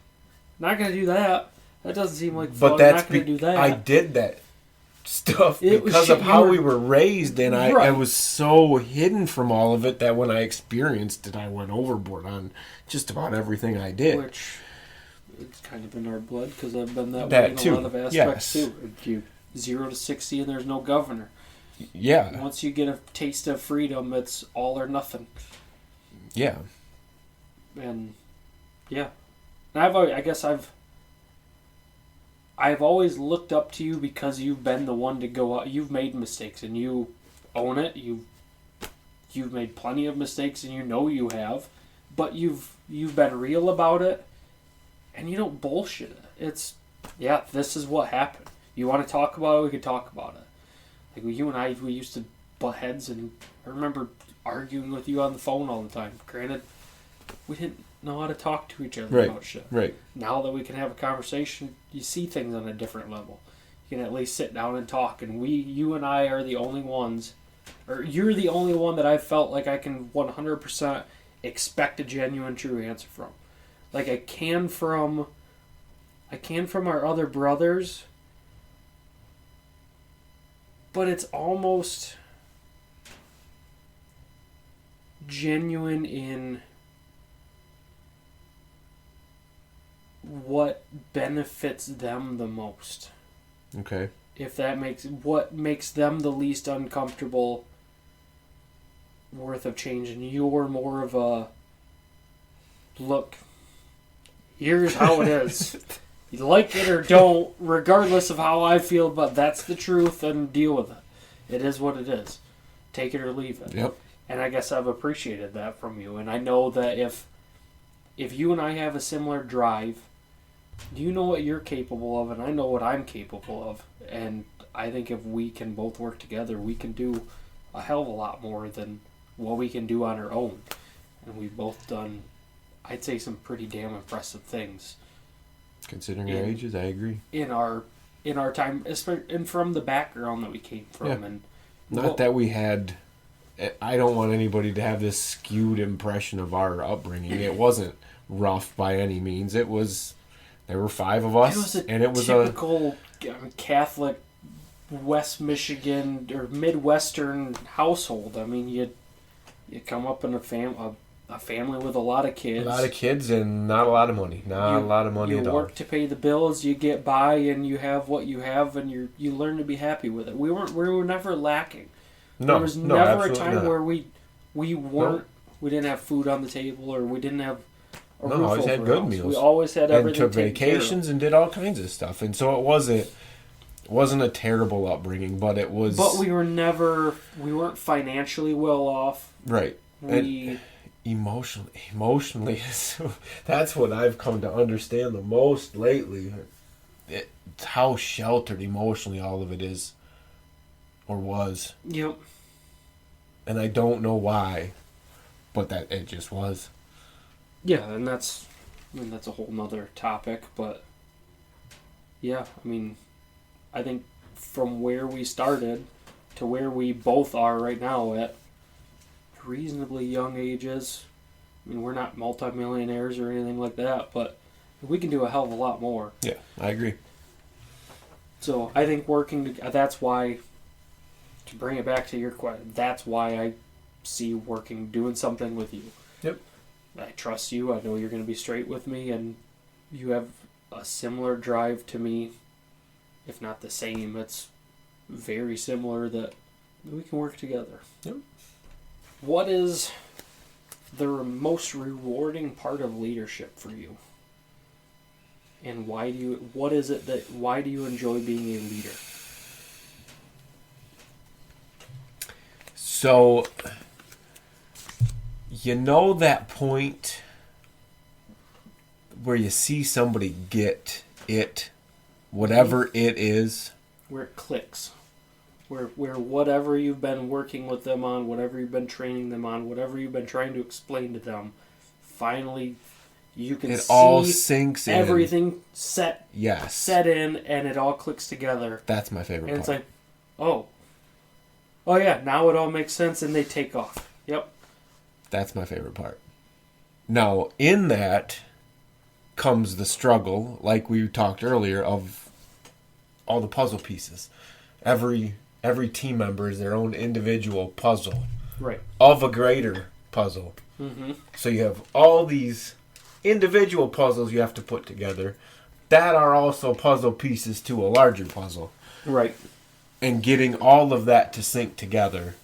not gonna do that. That doesn't seem like fun. But that's not gonna do that. I did that stuff because of how we were raised, and I was so hidden from all of it that when I experienced it, I went overboard on just about everything I did. Which it's kind of in our blood because I've been that way in too. a lot of aspects too. If you 0 to 60 and there's no governor. Yeah. Once you get a taste of freedom, it's all or nothing. Yeah. And yeah, and I've always looked up to you because you've been the one to go out. You've made mistakes and you own it. You've made plenty of mistakes and you know you have, but you've been real about it, and you don't bullshit it. It's this is what happened. You want to talk about it? We could talk about it. Like you and I, we used to butt heads, and I remember arguing with you on the phone all the time. Granted, we didn't know how to talk to each other about shit. Right. Now that we can have a conversation, you see things on a different level. You can at least sit down and talk, and you and I are the only ones, or you're the only one that I felt like I can 100% expect a genuine, true answer from. Like I can from our other brothers, but it's almost genuine in what benefits them the most. Okay. If that what makes them the least uncomfortable worth of change, and you're more of a look, here's how it is. You like it or don't, regardless of how I feel, but that's the truth, and deal with it. It is what it is. Take it or leave it. Yep. And I guess I've appreciated that from you. And I know that if you and I have a similar drive, you know what you're capable of, and I know what I'm capable of. And I think if we can both work together, we can do a hell of a lot more than what we can do on our own. And we've both done, I'd say, some pretty damn impressive things. Considering our ages, I agree. In our time, and from the background that we came from. Yeah. And Not that we had... I don't want anybody to have this skewed impression of our upbringing. It wasn't rough by any means. There were 5 of us, and it was a typical Catholic West Michigan or Midwestern household. I mean, you come up in a family with a lot of kids. A lot of kids and not a lot of money. Not a lot of money at all. You work to pay the bills, you get by, and you have what you have, and you learn to be happy with it. We were never lacking. There was never a time where we didn't have food on the table, or we didn't have a roof always had good meals. We always had everything. And took vacations and did all kinds of stuff. And so it wasn't a terrible upbringing, but it was... But we weren't financially well off. Right. And emotionally, that's what I've come to understand the most lately. it's how sheltered emotionally all of it is, or was. Yep. And I don't know why, but that it just was. Yeah, and that's a whole nother topic, but yeah, I mean, I think from where we started to where we both are right now at reasonably young ages, I mean, we're not multimillionaires or anything like that, but we can do a hell of a lot more. Yeah, I agree. So I think that's why, to bring it back to your question, that's why I see doing something with you. Yep. I trust you. I know you're going to be straight with me, and you have a similar drive to me, if not the same. It's very similar that we can work together. Yep. What is the most rewarding part of leadership for you? And why do you enjoy being a leader? So, you know that point where you see somebody get it, whatever it is? Where it clicks. Where whatever you've been working with them on, whatever you've been training them on, whatever you've been trying to explain to them, finally you can see all sinks in. Everything set in, and it all clicks together. That's my favorite and part. And it's like, oh yeah, now it all makes sense, and they take off. Yep. That's my favorite part. Now, in that comes the struggle, like we talked earlier, of all the puzzle pieces. Every team member is their own individual puzzle. Right. Of a greater puzzle. Mm-hmm. So you have all these individual puzzles you have to put together that are also puzzle pieces to a larger puzzle. Right. And getting all of that to sync together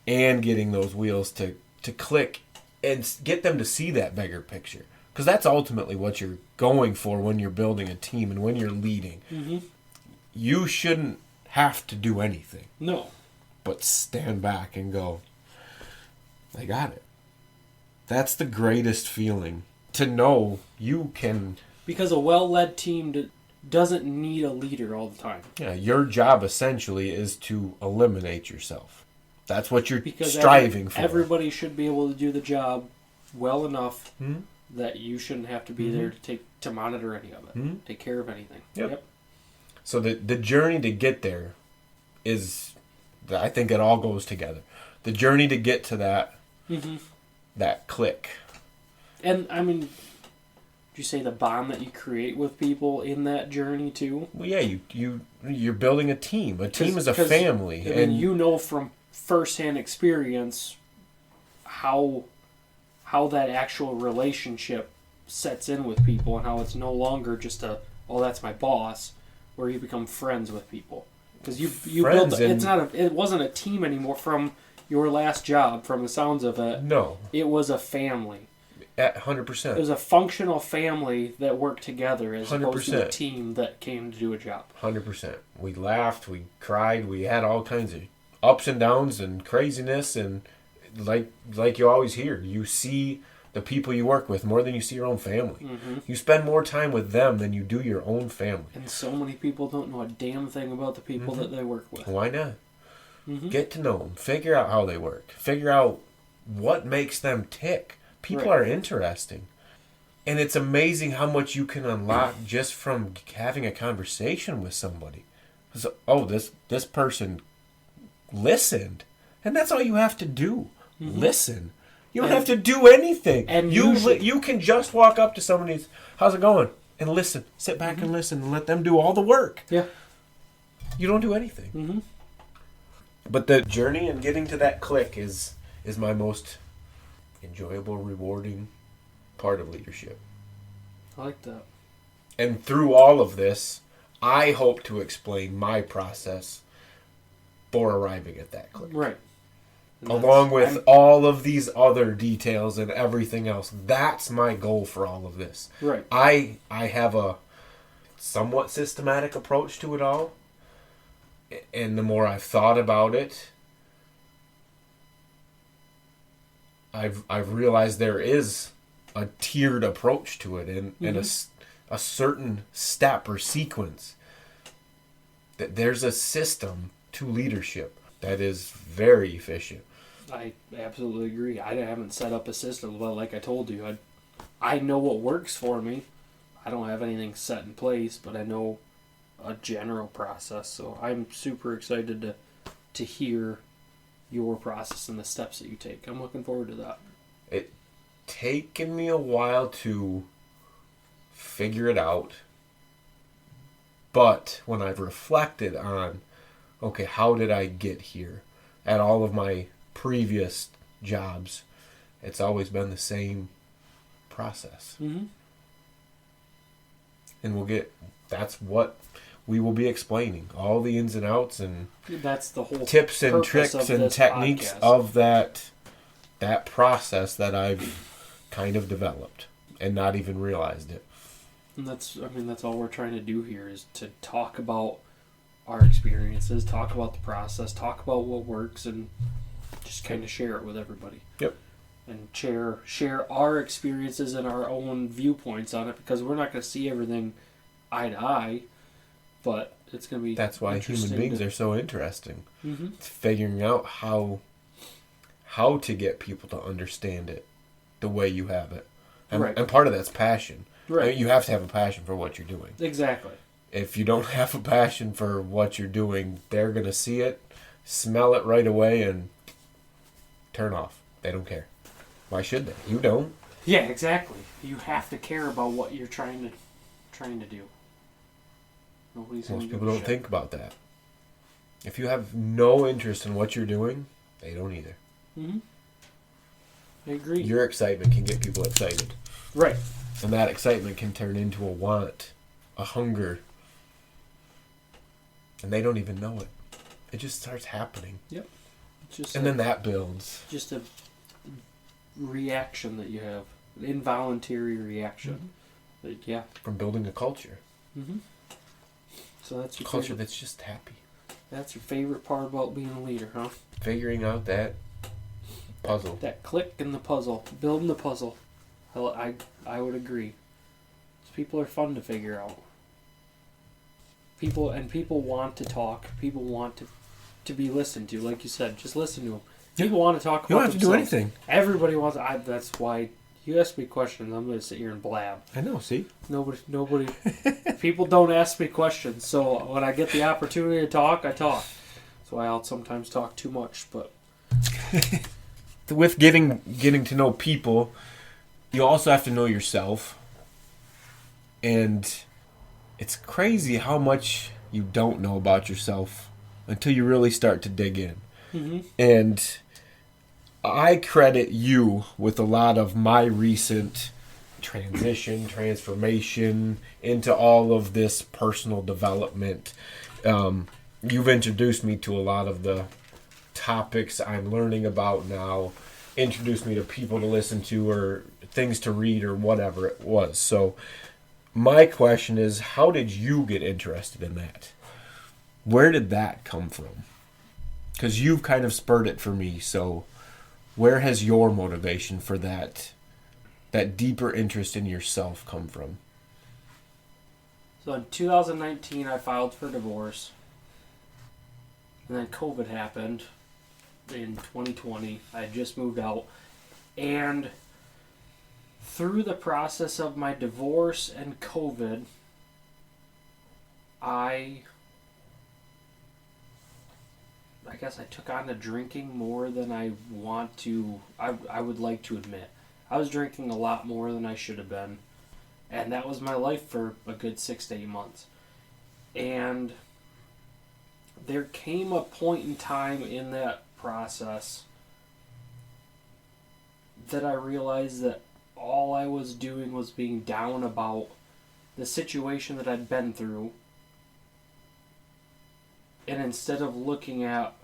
and getting those wheels to click and get them to see that bigger picture. Because that's ultimately what you're going for when you're building a team and when you're leading. Mm-hmm. You shouldn't have to do anything. No. But stand back and go, I got it. That's the greatest feeling, to know you can. Because a well-led team doesn't need a leader all the time. Yeah, your job essentially is to eliminate yourself. That's what you're striving for. Everybody should be able to do the job well enough that you shouldn't have to be there to monitor any of it, take care of anything. Yep. So the journey to get there is, I think it all goes together. The journey to get to that click. And I mean, you say the bond that you create with people in that journey too? Well, yeah, you're building a team. A team is a family, and you know from firsthand experience how that actual relationship sets in with people, and how it's no longer just that's my boss, where you become friends with people, because you build. It wasn't a team anymore from your last job. From the sounds of it, no, it was a family. 100%. It was a functional family that worked together as 100%. opposed to a team that came to do a job. 100%. We laughed, we cried, we had all kinds of ups and downs and craziness, and like you always hear, you see the people you work with more than you see your own family. Mm-hmm. You spend more time with them than you do your own family. And so many people don't know a damn thing about the people that they work with. Why not? Mm-hmm. Get to know them. Figure out how they work. Figure out what makes them tick. People are interesting. And it's amazing how much you can unlock just from having a conversation with somebody. So, this person listened. And that's all you have to do. Mm-hmm. Listen. You don't have to do anything. And you can just walk up to somebody and say, how's it going? And listen. Sit back and listen and let them do all the work. Yeah. You don't do anything. Mm-hmm. But the journey and getting to that click is my most enjoyable, rewarding part of leadership. I like that. And through all of this, I hope to explain my process for arriving at that click. Right. Along with all of these other details and everything else. That's my goal for all of this. Right. I have a somewhat systematic approach to it all. And the more I've thought about it, I've realized there is a tiered approach to it, and a certain step or sequence. That there's a system to leadership that is very efficient. I absolutely agree. I haven't set up a system, but like I told you, I know what works for me. I don't have anything set in place, but I know a general process. So I'm super excited to hear your process and the steps that you take. I'm looking forward to that. It taken me a while to figure it out, but when I've reflected on, okay, how did I get here at all of my previous jobs, it's always been the same process. Mm-hmm. And that's what we will be explaining, all the ins and outs and that's the whole tips and tricks and techniques podcast. of that process that I've kind of developed and not even realized it. And that's all we're trying to do here is to talk about our experiences, talk about the process, talk about what works, and just kind of share it with everybody. Yep. And share our experiences and our own viewpoints on it, because we're not going to see everything eye to eye, but it's going to be That's why human beings are so interesting. Mm-hmm. It's figuring out how to get people to understand it the way you have it. And, right. And part of that's passion. Right. I mean, you have to have a passion for what you're doing. Exactly. If you don't have a passion for what you're doing, they're going to see it, smell it right away, and turn off. They don't care. Why should they? You don't. Yeah, exactly. You have to care about what you're trying to do. Most people don't think about that. If you have no interest in what you're doing, they don't either. Mm-hmm. I agree. Your excitement can get people excited. Right. And that excitement can turn into a want, a hunger. And they don't even know it. It just starts happening. Yep. Then that builds. Just a reaction that you have. An involuntary reaction. Mm-hmm. Yeah. From building a culture. Mm-hmm. So that's your culture favorite. That's just happy. That's your favorite part about being a leader, huh? Figuring out that puzzle. That click in the puzzle. Building the puzzle. I would agree. People are fun to figure out. People want to talk. People want to be listened to. Like you said, just listen to them. People want to talk about You don't have themselves. to do anything. Everybody wants. That's why you ask me questions. I'm going to sit here and blab. I know. See, nobody. People don't ask me questions. So when I get the opportunity to talk, I talk. That's why I'll sometimes talk too much. But with getting to know people, you also have to know yourself. And it's crazy how much you don't know about yourself until you really start to dig in. Mm-hmm. And I credit you with a lot of my recent transformation into all of this personal development. You've introduced me to a lot of the topics I'm learning about now, introduced me to people to listen to or things to read or whatever it was. So my question is, how did you get interested in that? Where did that come from? Because you've kind of spurred it for me, so where has your motivation for that deeper interest in yourself come from? So in 2019, I filed for divorce. And then COVID happened in 2020. I had just moved out. And through the process of my divorce and COVID, I guess I took on to drinking more than I would like to admit. I was drinking a lot more than I should have been. And that was my life for a good 6 to 8 months. And there came a point in time in that process that I realized that all I was doing was being down about the situation that I'd been through. And instead of looking at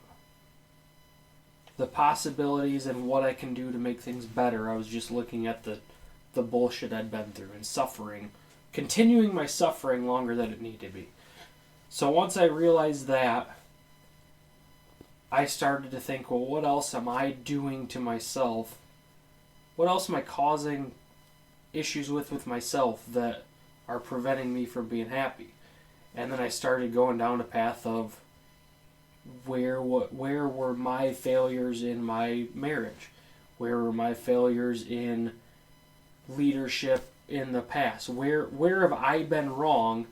the possibilities and what I can do to make things better, I was just looking at the bullshit I'd been through and suffering, continuing my suffering longer than it needed to be. So once I realized that, I started to think, well, what else am I doing to myself? What else am I causing issues with myself that are preventing me from being happy. And then I started going down a path of where were my failures in my marriage? Where were my failures in leadership in the past? Where have I been wrong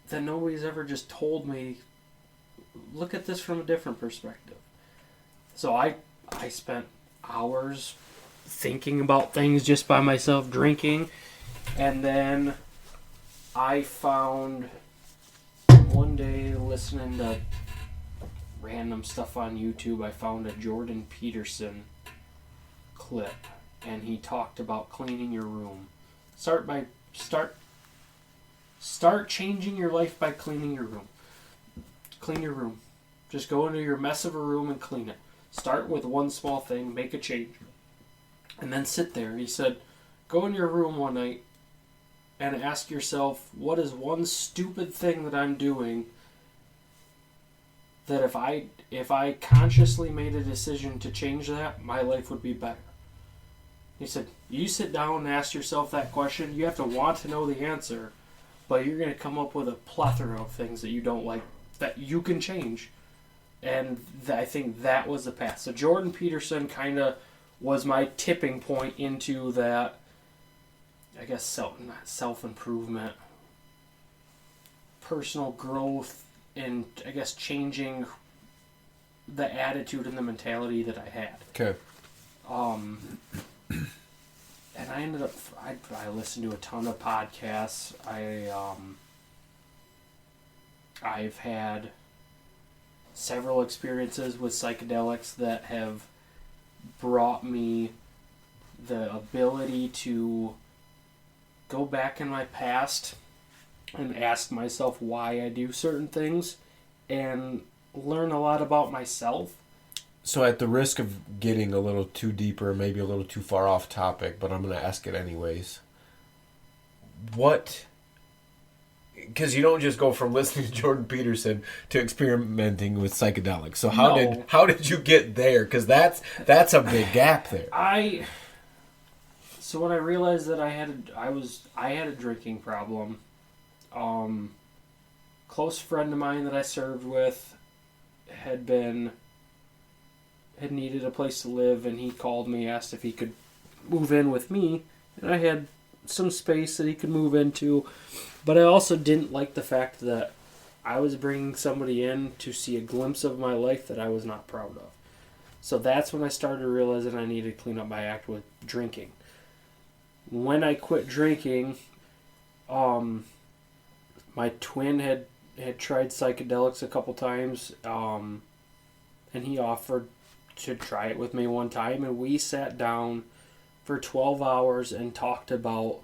that nobody's ever just told me, look at this from a different perspective? So I spent hours thinking about things just by myself, drinking, and then I found one day listening to random stuff on YouTube, I found a Jordan Peterson clip, and he talked about cleaning your room. Start changing your life by cleaning your room. Clean your room. Just go into your mess of a room and clean it. Start with one small thing, make a change. And then sit there. He said, go in your room one night and ask yourself, what is one stupid thing that I'm doing that if I consciously made a decision to change that, my life would be better. He said, you sit down and ask yourself that question. You have to want to know the answer, but you're going to come up with a plethora of things that you don't like that you can change. And I think that was the path. So Jordan Peterson kind of was my tipping point into that, I guess, self-improvement, personal growth, and I guess changing the attitude and the mentality that I had. Okay. And I ended up, I listened to a ton of podcasts. I've had several experiences with psychedelics that have brought me the ability to go back in my past and ask myself why I do certain things and learn a lot about myself. So at the risk of getting a little too deep or maybe a little too far off topic, but I'm going to ask it anyways. Because you don't just go from listening to Jordan Peterson to experimenting with psychedelics. So how did you get there? Because that's a big gap there. So when I realized that I had a drinking problem, close friend of mine that I served with had needed a place to live, and he called me, asked if he could move in with me, and I had some space that he could move into, but I also didn't like the fact that I was bringing somebody in to see a glimpse of my life that I was not proud of. So that's when I started realizing I needed to clean up my act with drinking. When I quit drinking, my twin had tried psychedelics a couple times, and he offered to try it with me one time, and we sat down for 12 hours and talked about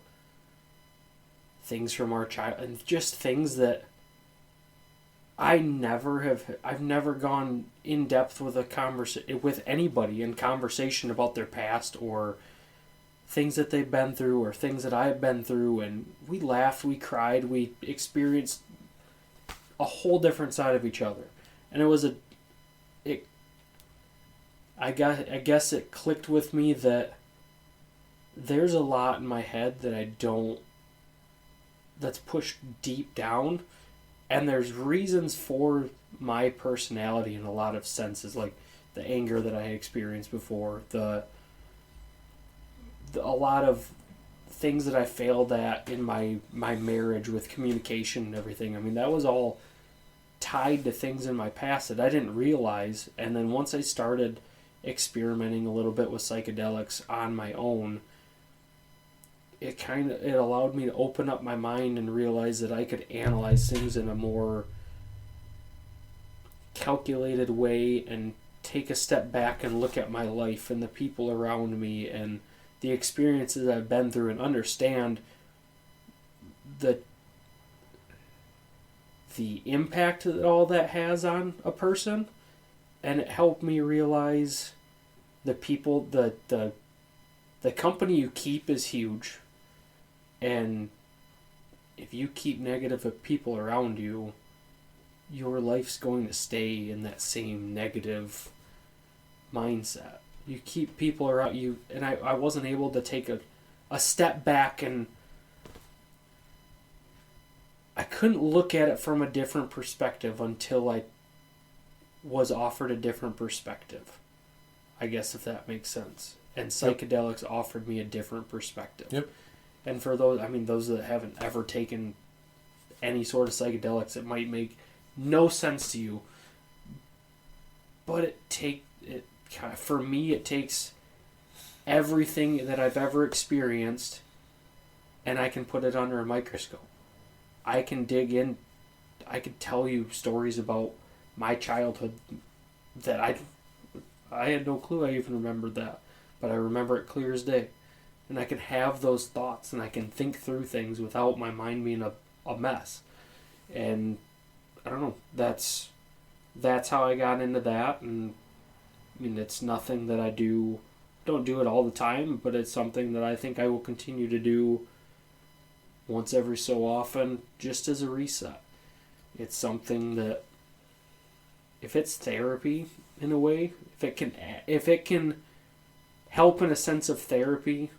things from our child and just things that I've never gone in depth with with anybody in conversation about their past or things that they've been through or things that I've been through, and we laughed, we cried, we experienced a whole different side of each other. And I guess it clicked with me that there's a lot in my head that's pushed deep down, and there's reasons for my personality in a lot of senses, like the anger that I experienced before, a lot of things that I failed at in my marriage with communication and everything. I mean, that was all tied to things in my past that I didn't realize. And then once I started experimenting a little bit with psychedelics on my own, it allowed me to open up my mind and realize that I could analyze things in a more calculated way and take a step back and look at my life and the people around me and the experiences I've been through and understand the impact that all that has on a person. And it helped me realize the people, the company you keep is huge. And if you keep negative people around you, your life's going to stay in that same negative mindset. You keep people around you, and I wasn't able to take a step back and I couldn't look at it from a different perspective until I was offered a different perspective. I guess, if that makes sense. And psychedelics offered me a different perspective. Yep. And for those that haven't ever taken any sort of psychedelics, it might make no sense to you. But for me, it takes everything that I've ever experienced, and I can put it under a microscope. I can dig in. I could tell you stories about my childhood that I had no clue I even remembered that, but I remember it clear as day. And I can have those thoughts, and I can think through things without my mind being a mess. And I don't know, that's how I got into that. And I mean, it's nothing that I don't do it all the time, but it's something that I think I will continue to do once every so often, just as a reset. It's something that, if it's therapy in a way, if it can help in a sense of therapy,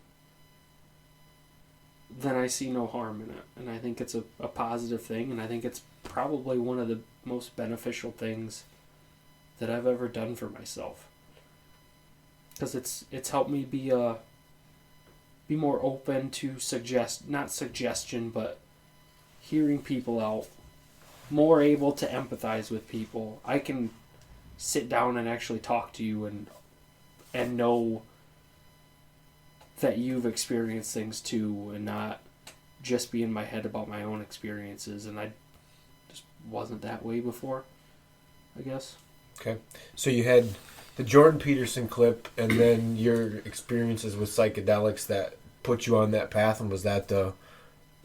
then I see no harm in it. And I think it's a positive thing, and I think it's probably one of the most beneficial things that I've ever done for myself. Because it's helped me be more open to not suggestion, but hearing people out, more able to empathize with people. I can sit down and actually talk to you and know that you've experienced things too, and not just be in my head about my own experiences. And I just wasn't that way before, I guess. Okay. So you had the Jordan Peterson clip, and then your experiences with psychedelics that put you on that path, and was that all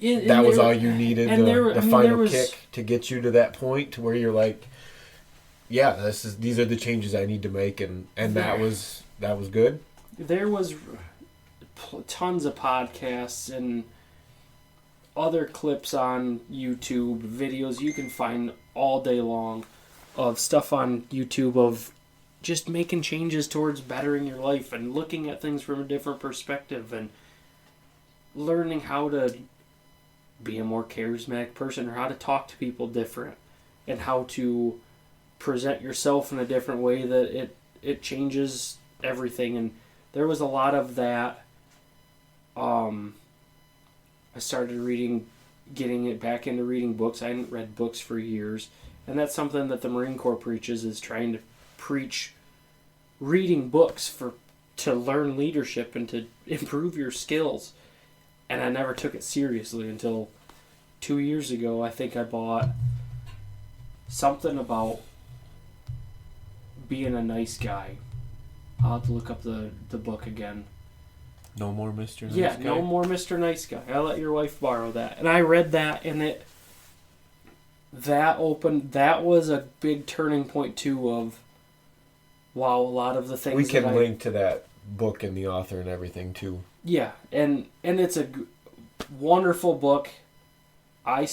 you needed, the final kick to get you to that point to where you're like, yeah, these are the changes I need to make, and that was good? There was tons of podcasts and other clips on YouTube, videos you can find all day long of stuff on YouTube of just making changes towards bettering your life and looking at things from a different perspective and learning how to be a more charismatic person, or how to talk to people different, and how to present yourself in a different way that it changes everything. And there was a lot of that. I started getting it back into reading books. I hadn't read books for years, and that's something that the Marine Corps preaches, is trying to preach reading books to learn leadership and to improve your skills. And I never took it seriously until 2 years ago. I think I bought something about being a nice guy. I'll have to look up the book again. No More Mr. Nice Guy? Yeah, No More Mr. Nice Guy. I'll let your wife borrow that. And I read that, and that was a big turning point too of, wow, a lot of the things we can link to that book and the author and everything too. Yeah, and it's a wonderful book. It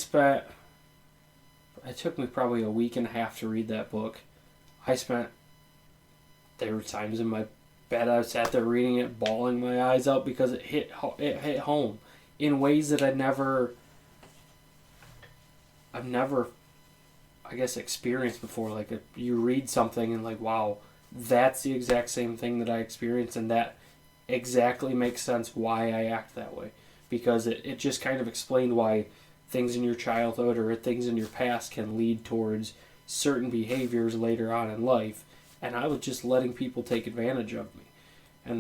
took me probably a week and a half to read that book. There were times in my bed I sat there reading it, bawling my eyes out, because it hit home in ways that I've never, I guess, experienced before. Like, you read something and like, wow, that's the exact same thing that I experienced, and that exactly makes sense why I act that way. Because it just kind of explained why things in your childhood or things in your past can lead towards certain behaviors later on in life. And I was just letting people take advantage of me. And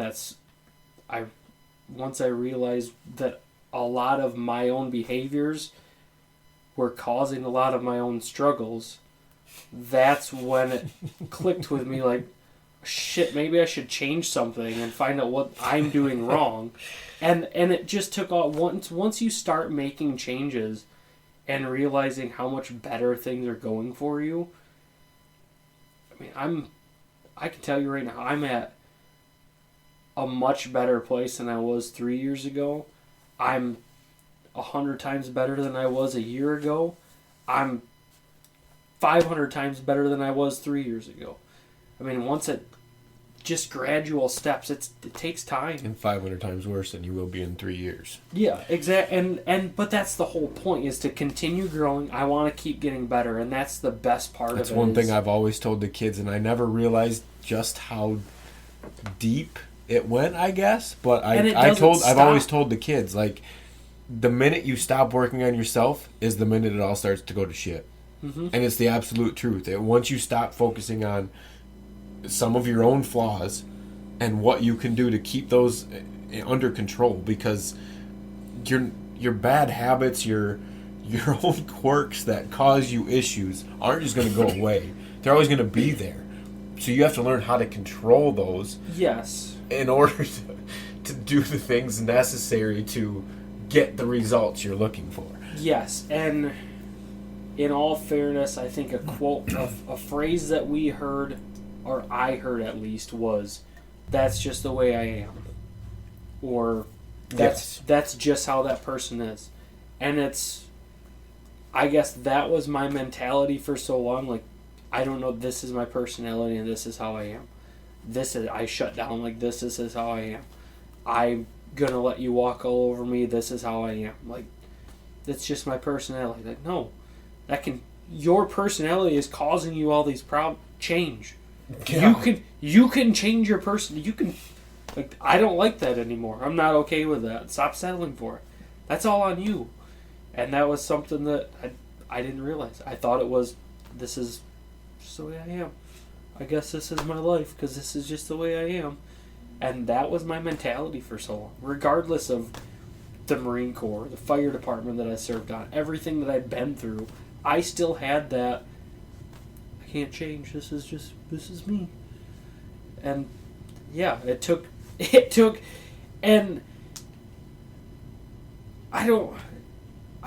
once I realized that a lot of my own behaviors were causing a lot of my own struggles, that's when it clicked with me, like, shit, maybe I should change something and find out what I'm doing wrong. And it just took off. Once you start making changes and realizing how much better things are going for you, I mean, I can tell you right now, I'm at a much better place than I was 3 years ago. I'm 100 times better than I was a year ago. I'm 500 times better than I was 3 years ago. I mean, once it just gradual steps. It takes time. And 500 times worse than you will be in 3 years. Yeah, exactly. But that's the whole point, is to continue growing. I want to keep getting better, and that's the best part of it. That's one thing I've always told the kids, and I never realized just how deep it went, I guess. But I've always told the kids, like, the minute you stop working on yourself is the minute it all starts to go to shit. Mm-hmm. And it's the absolute truth. And once you stop focusing on some of your own flaws and what you can do to keep those under control, because your bad habits, your own quirks that cause you issues aren't just going to go away. They're always going to be there. So you have to learn how to control those. Yes. In order to do the things necessary to get the results you're looking for. Yes, and in all fairness, I think a quote, a phrase that we heard, or I heard at least, was, "That's just the way I am," or that's just how that person is. And I guess that was my mentality for so long. Like, I don't know, this is my personality and this is how I am. I shut down, like, this is how I am. I'm gonna let you walk all over me, this is how I am. Like, that's just my personality. Like, no, your personality is causing you all these problems. Change. Yeah. You can change your person. You can, like, I don't like that anymore. I'm not okay with that. Stop settling for it. That's all on you. And that was something that I didn't realize. I thought it was, this is just the way I am. I guess this is my life because this is just the way I am. And that was my mentality for so long. Regardless of the Marine Corps, the fire department that I served on, everything that I'd been through, I still had that, I can't change. This is me. And yeah, it took, and I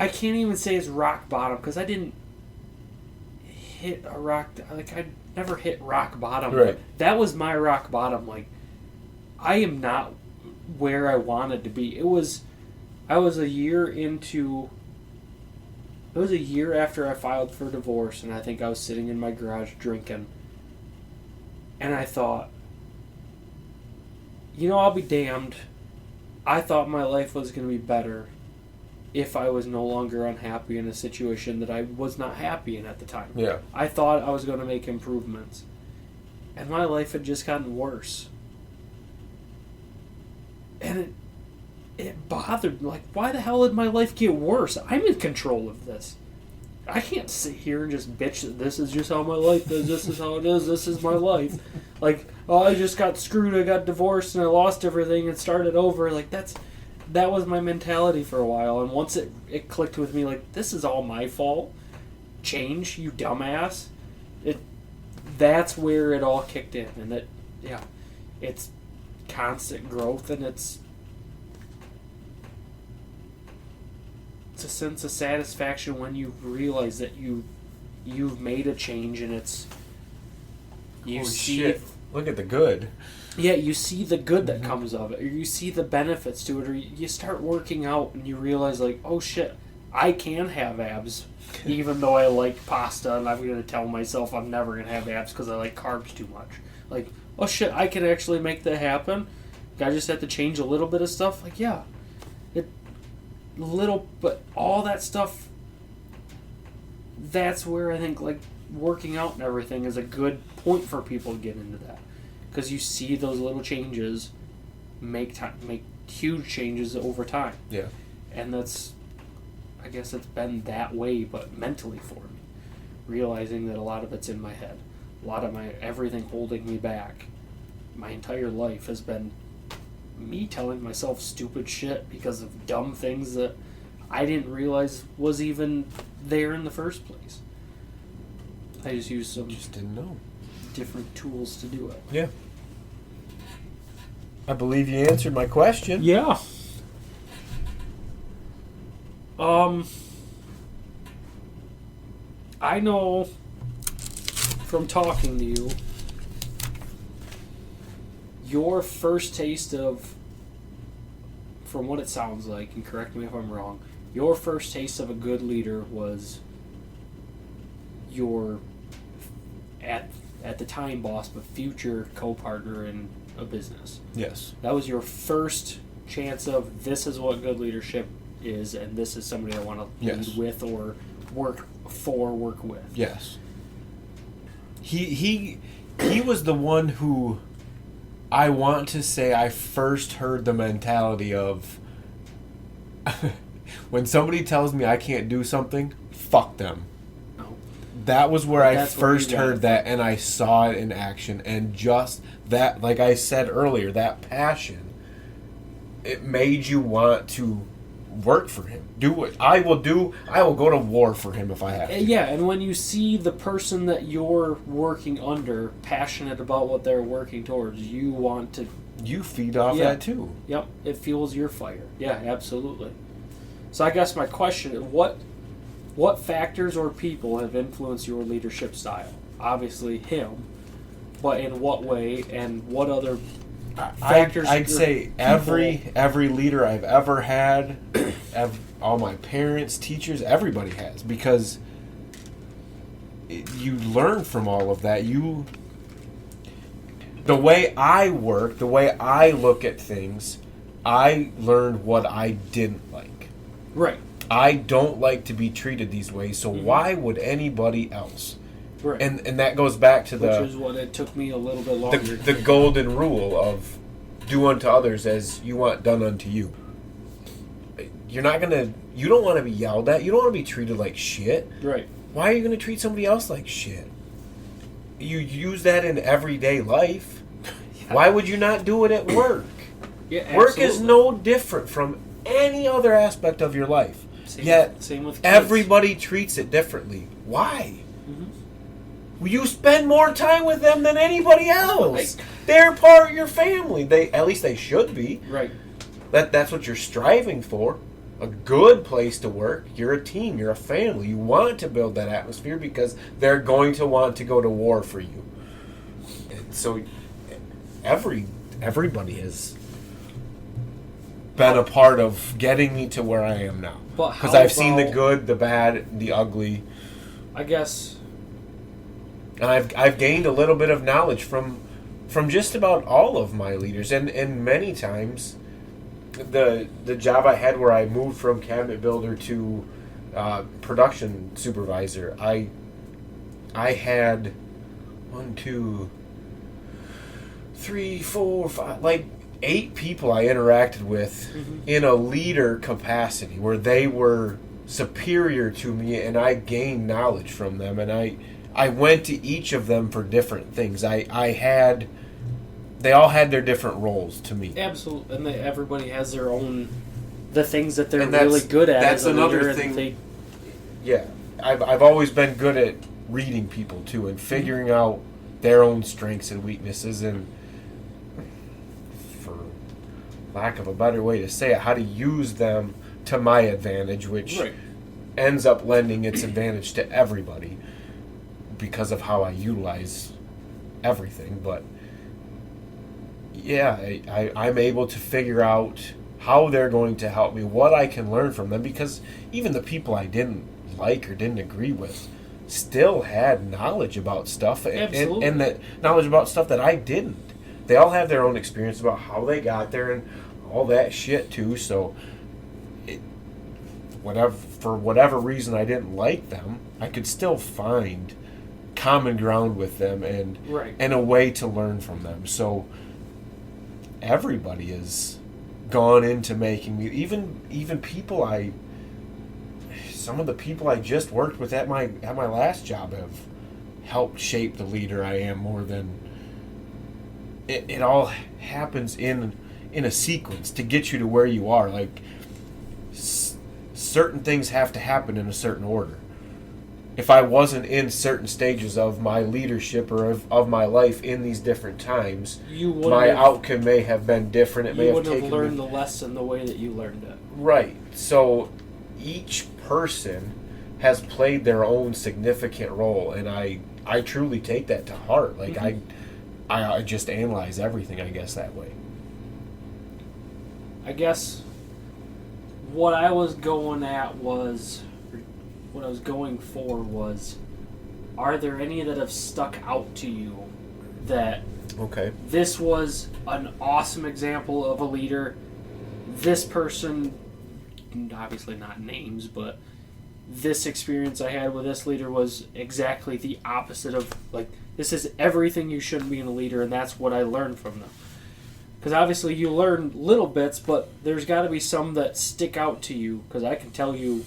can't even say it's rock bottom because I didn't hit a rock, like, I never hit rock bottom. Right. That was my rock bottom. Like, I am not where I wanted to be. I was a year after I filed for divorce, and I think I was sitting in my garage drinking. And I thought, I'll be damned. I thought my life was going to be better if I was no longer unhappy in a situation that I was not happy in at the time. Yeah. I thought I was going to make improvements. And my life had just gotten worse. And it bothered me. Like, why the hell did my life get worse? I'm in control of this. I can't sit here and just bitch that this is just how my life is, this is how it is, this is my life. Like, oh, I just got screwed, I got divorced, and I lost everything and started over. Like, that was my mentality for a while. And once it clicked with me, like, this is all my fault. Change, you dumbass. That's where it all kicked in. And it's constant growth, and it's a sense of satisfaction when you realize that you've made a change, and Holy shit. Look at the good. Yeah, you see the good that comes of it, or you see the benefits to it, or you start working out and you realize, like, oh shit, I can have abs, even though I like pasta, and I'm going to tell myself I'm never going to have abs because I like carbs too much. Like, oh shit, I can actually make that happen. I just have to change a little bit of stuff. Like, yeah, but all that stuff, that's where I think, like, working out and everything is a good point for people to get into that. Because you see those little changes make huge changes over time. Yeah. And I guess it's been that way, but mentally for me. Realizing that a lot of it's in my head. A lot of everything holding me back. My entire life has been me telling myself stupid shit because of dumb things that I didn't realize was even there in the first place. I just used some didn't know different tools to do it. Yeah. I believe you answered my question. Yeah. I know from talking to you, your first taste of, from what it sounds like, and correct me if I'm wrong, your first taste of a good leader was at at the time boss, but future co-partner in a business. Yes. That was your first chance of, this is what good leadership is, and this is somebody I want to lead with or work with. Yes. He was the one who I want to say I first heard the mentality of when somebody tells me I can't do something, fuck them. No. That was where I first heard that, and I saw it in action, and just that, like I said earlier, that passion, it made you want to work for him. Do what I will do. I will go to war for him if I have to. Yeah, and when you see the person that you're working under passionate about what they're working towards, you want to... You feed off that too. Yep, it fuels your fire. Yeah, absolutely. So I guess my question is, what factors or people have influenced your leadership style? Obviously him, but in what way, and what other factors? I'd say every leader I've ever had, all my parents, teachers, everybody has, because you learn from all of that. The way I work, the way I look at things, I learned what I didn't like. Right. I don't like to be treated these ways, so why would anybody else? Right. And that goes back to which is what it took me a little bit longer. The golden rule of do unto others as you want done unto you. You don't want to be yelled at. You don't want to be treated like shit. Right. Why are you going to treat somebody else like shit? You use that in everyday life. Yeah. Why would you not do it at work? Yeah, work is no different from any other aspect of your life. Same with kids. Everybody treats it differently. Why? Mm-hmm. You spend more time with them than anybody else. Right. They're part of your family. At least they should be. Right. That's what you're striving for. A good place to work. You're a team. You're a family. You want to build that atmosphere because they're going to want to go to war for you. And so everybody has been a part of getting me to where I am now. Because I've seen the good, the bad, the ugly. I guess. And I've gained a little bit of knowledge from just about all of my leaders, and many times the job I had where I moved from cabinet builder to production supervisor, I had 1, 2, 3, 4, 5, like 8 people I interacted with in a leader capacity where they were superior to me, and I gained knowledge from them, and I went to each of them for different things. They all had their different roles to me. Absolutely, and everybody has their own, the things that they're really good at. That's another thing. Yeah, I've always been good at reading people too, and figuring out their own strengths and weaknesses, and for lack of a better way to say it, how to use them to my advantage, which ends up lending its advantage to everybody because of how I utilize everything. But yeah, I'm able to figure out how they're going to help me, what I can learn from them, because even the people I didn't like or didn't agree with still had knowledge about stuff, and that knowledge about stuff that I didn't. They all have their own experience about how they got there and all that shit too, so for whatever reason I didn't like them, I could still find common ground with them and a way to learn from them. So everybody has gone into making me, even people some of the people I just worked with at my last job have helped shape the leader I am more than it all happens in a sequence to get you to where you are. Like certain things have to happen in a certain order. If I wasn't in certain stages of my leadership or of my life in these different times, my outcome may have been different. You wouldn't have learned the lesson the way that you learned it. Right. So each person has played their own significant role, and I truly take that to heart. Like I just analyze everything, I guess, that way. I guess what I was going for was, are there any that have stuck out to you that Okay. this was an awesome example of a leader? This person, obviously not names, but this experience I had with this leader was exactly the opposite of, like, this is everything you shouldn't be in a leader, and that's what I learned from them. Because obviously you learn little bits, but there's got to be some that stick out to you, because I can tell you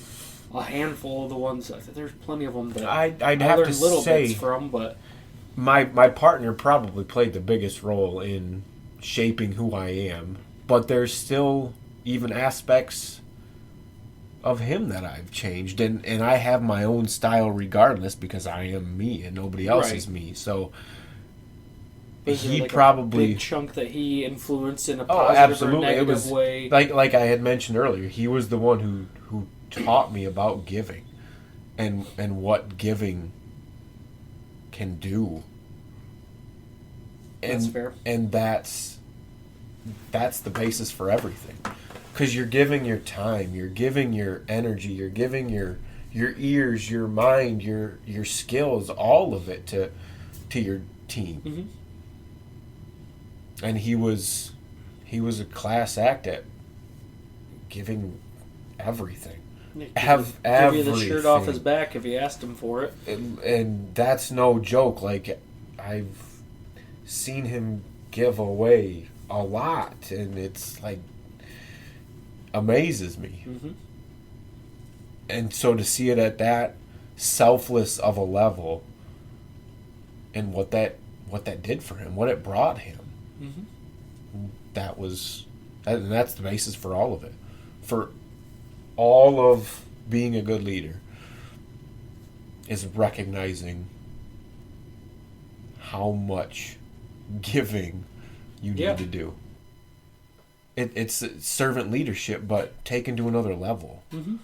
a handful of the ones. There's plenty of them that I'd I have learned to little say bits from, but my partner probably played the biggest role in shaping who I am, but there's still even aspects of him that I've changed, and I have my own style regardless, because I am me and nobody else is me. So he like probably a big chunk that he influenced in a positive or negative way. Like I had mentioned earlier, he was the one who taught me about giving and what giving can do. And, that's fair. And that's the basis for everything. Because you're giving your time, you're giving your energy, you're giving your ears, your mind, your skills, all of it to your team. Mm-hmm. And he was a class act at giving everything. Give you the shirt off his back if you asked him for it. And that's no joke. Like, I've seen him give away a lot, and it's like amazes me. Mm-hmm. And so to see it at that selfless of a level, and what that did for him, what it brought him, mm-hmm. that's the basis for all of it. For all of being a good leader is recognizing how much giving you need to do. It's servant leadership, but taken to another level. Mm-hmm.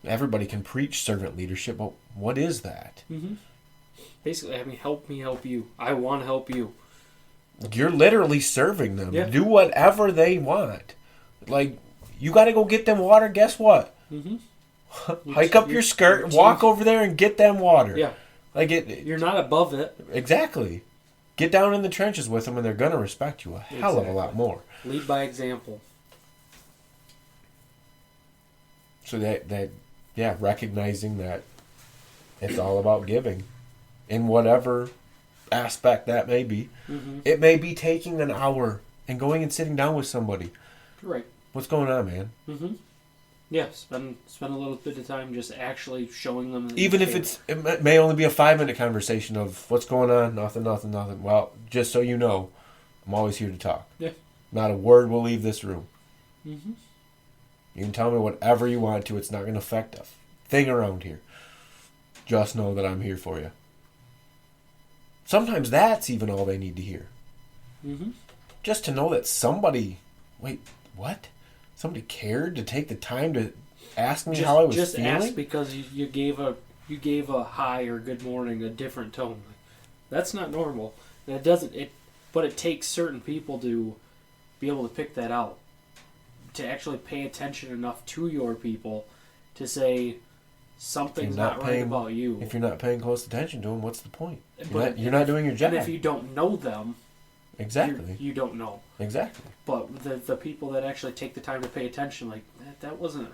Everybody can preach servant leadership, but what is that? Mm-hmm. Basically, I mean, help me help you. I want to help you. You're literally serving them. Yeah. Do whatever they want. Like, you got to go get them water. Guess what? Mm-hmm. Hike up your skirt, walk over there, and get them water. Yeah. Like you're not above it. Exactly. Get down in the trenches with them, and they're gonna respect you a hell of a lot more. Lead by example. So recognizing that it's all about giving, in whatever aspect that may be. Mm-hmm. It may be taking an hour and going and sitting down with somebody. Right. What's going on, man? Mm-hmm. Yeah, spend a little bit of time just actually showing them. Even if it may only be a 5-minute conversation of what's going on, nothing. Well, just so you know, I'm always here to talk. Yeah. Not a word will leave this room. Mm-hmm. You can tell me whatever you want to. It's not going to affect a thing around here. Just know that I'm here for you. Sometimes that's even all they need to hear. Mm-hmm. Just to know that somebody... Wait, what? Somebody cared to take the time to ask me how I was feeling? Just ask because you gave a hi or good morning a different tone. That's not normal. And but it takes certain people to be able to pick that out. To actually pay attention enough to your people to say something's not right about you. If you're not paying close attention to them, what's the point? You're not doing your job. And if you don't know them, exactly, you don't know. Exactly. But the people that actually take the time to pay attention, like that wasn't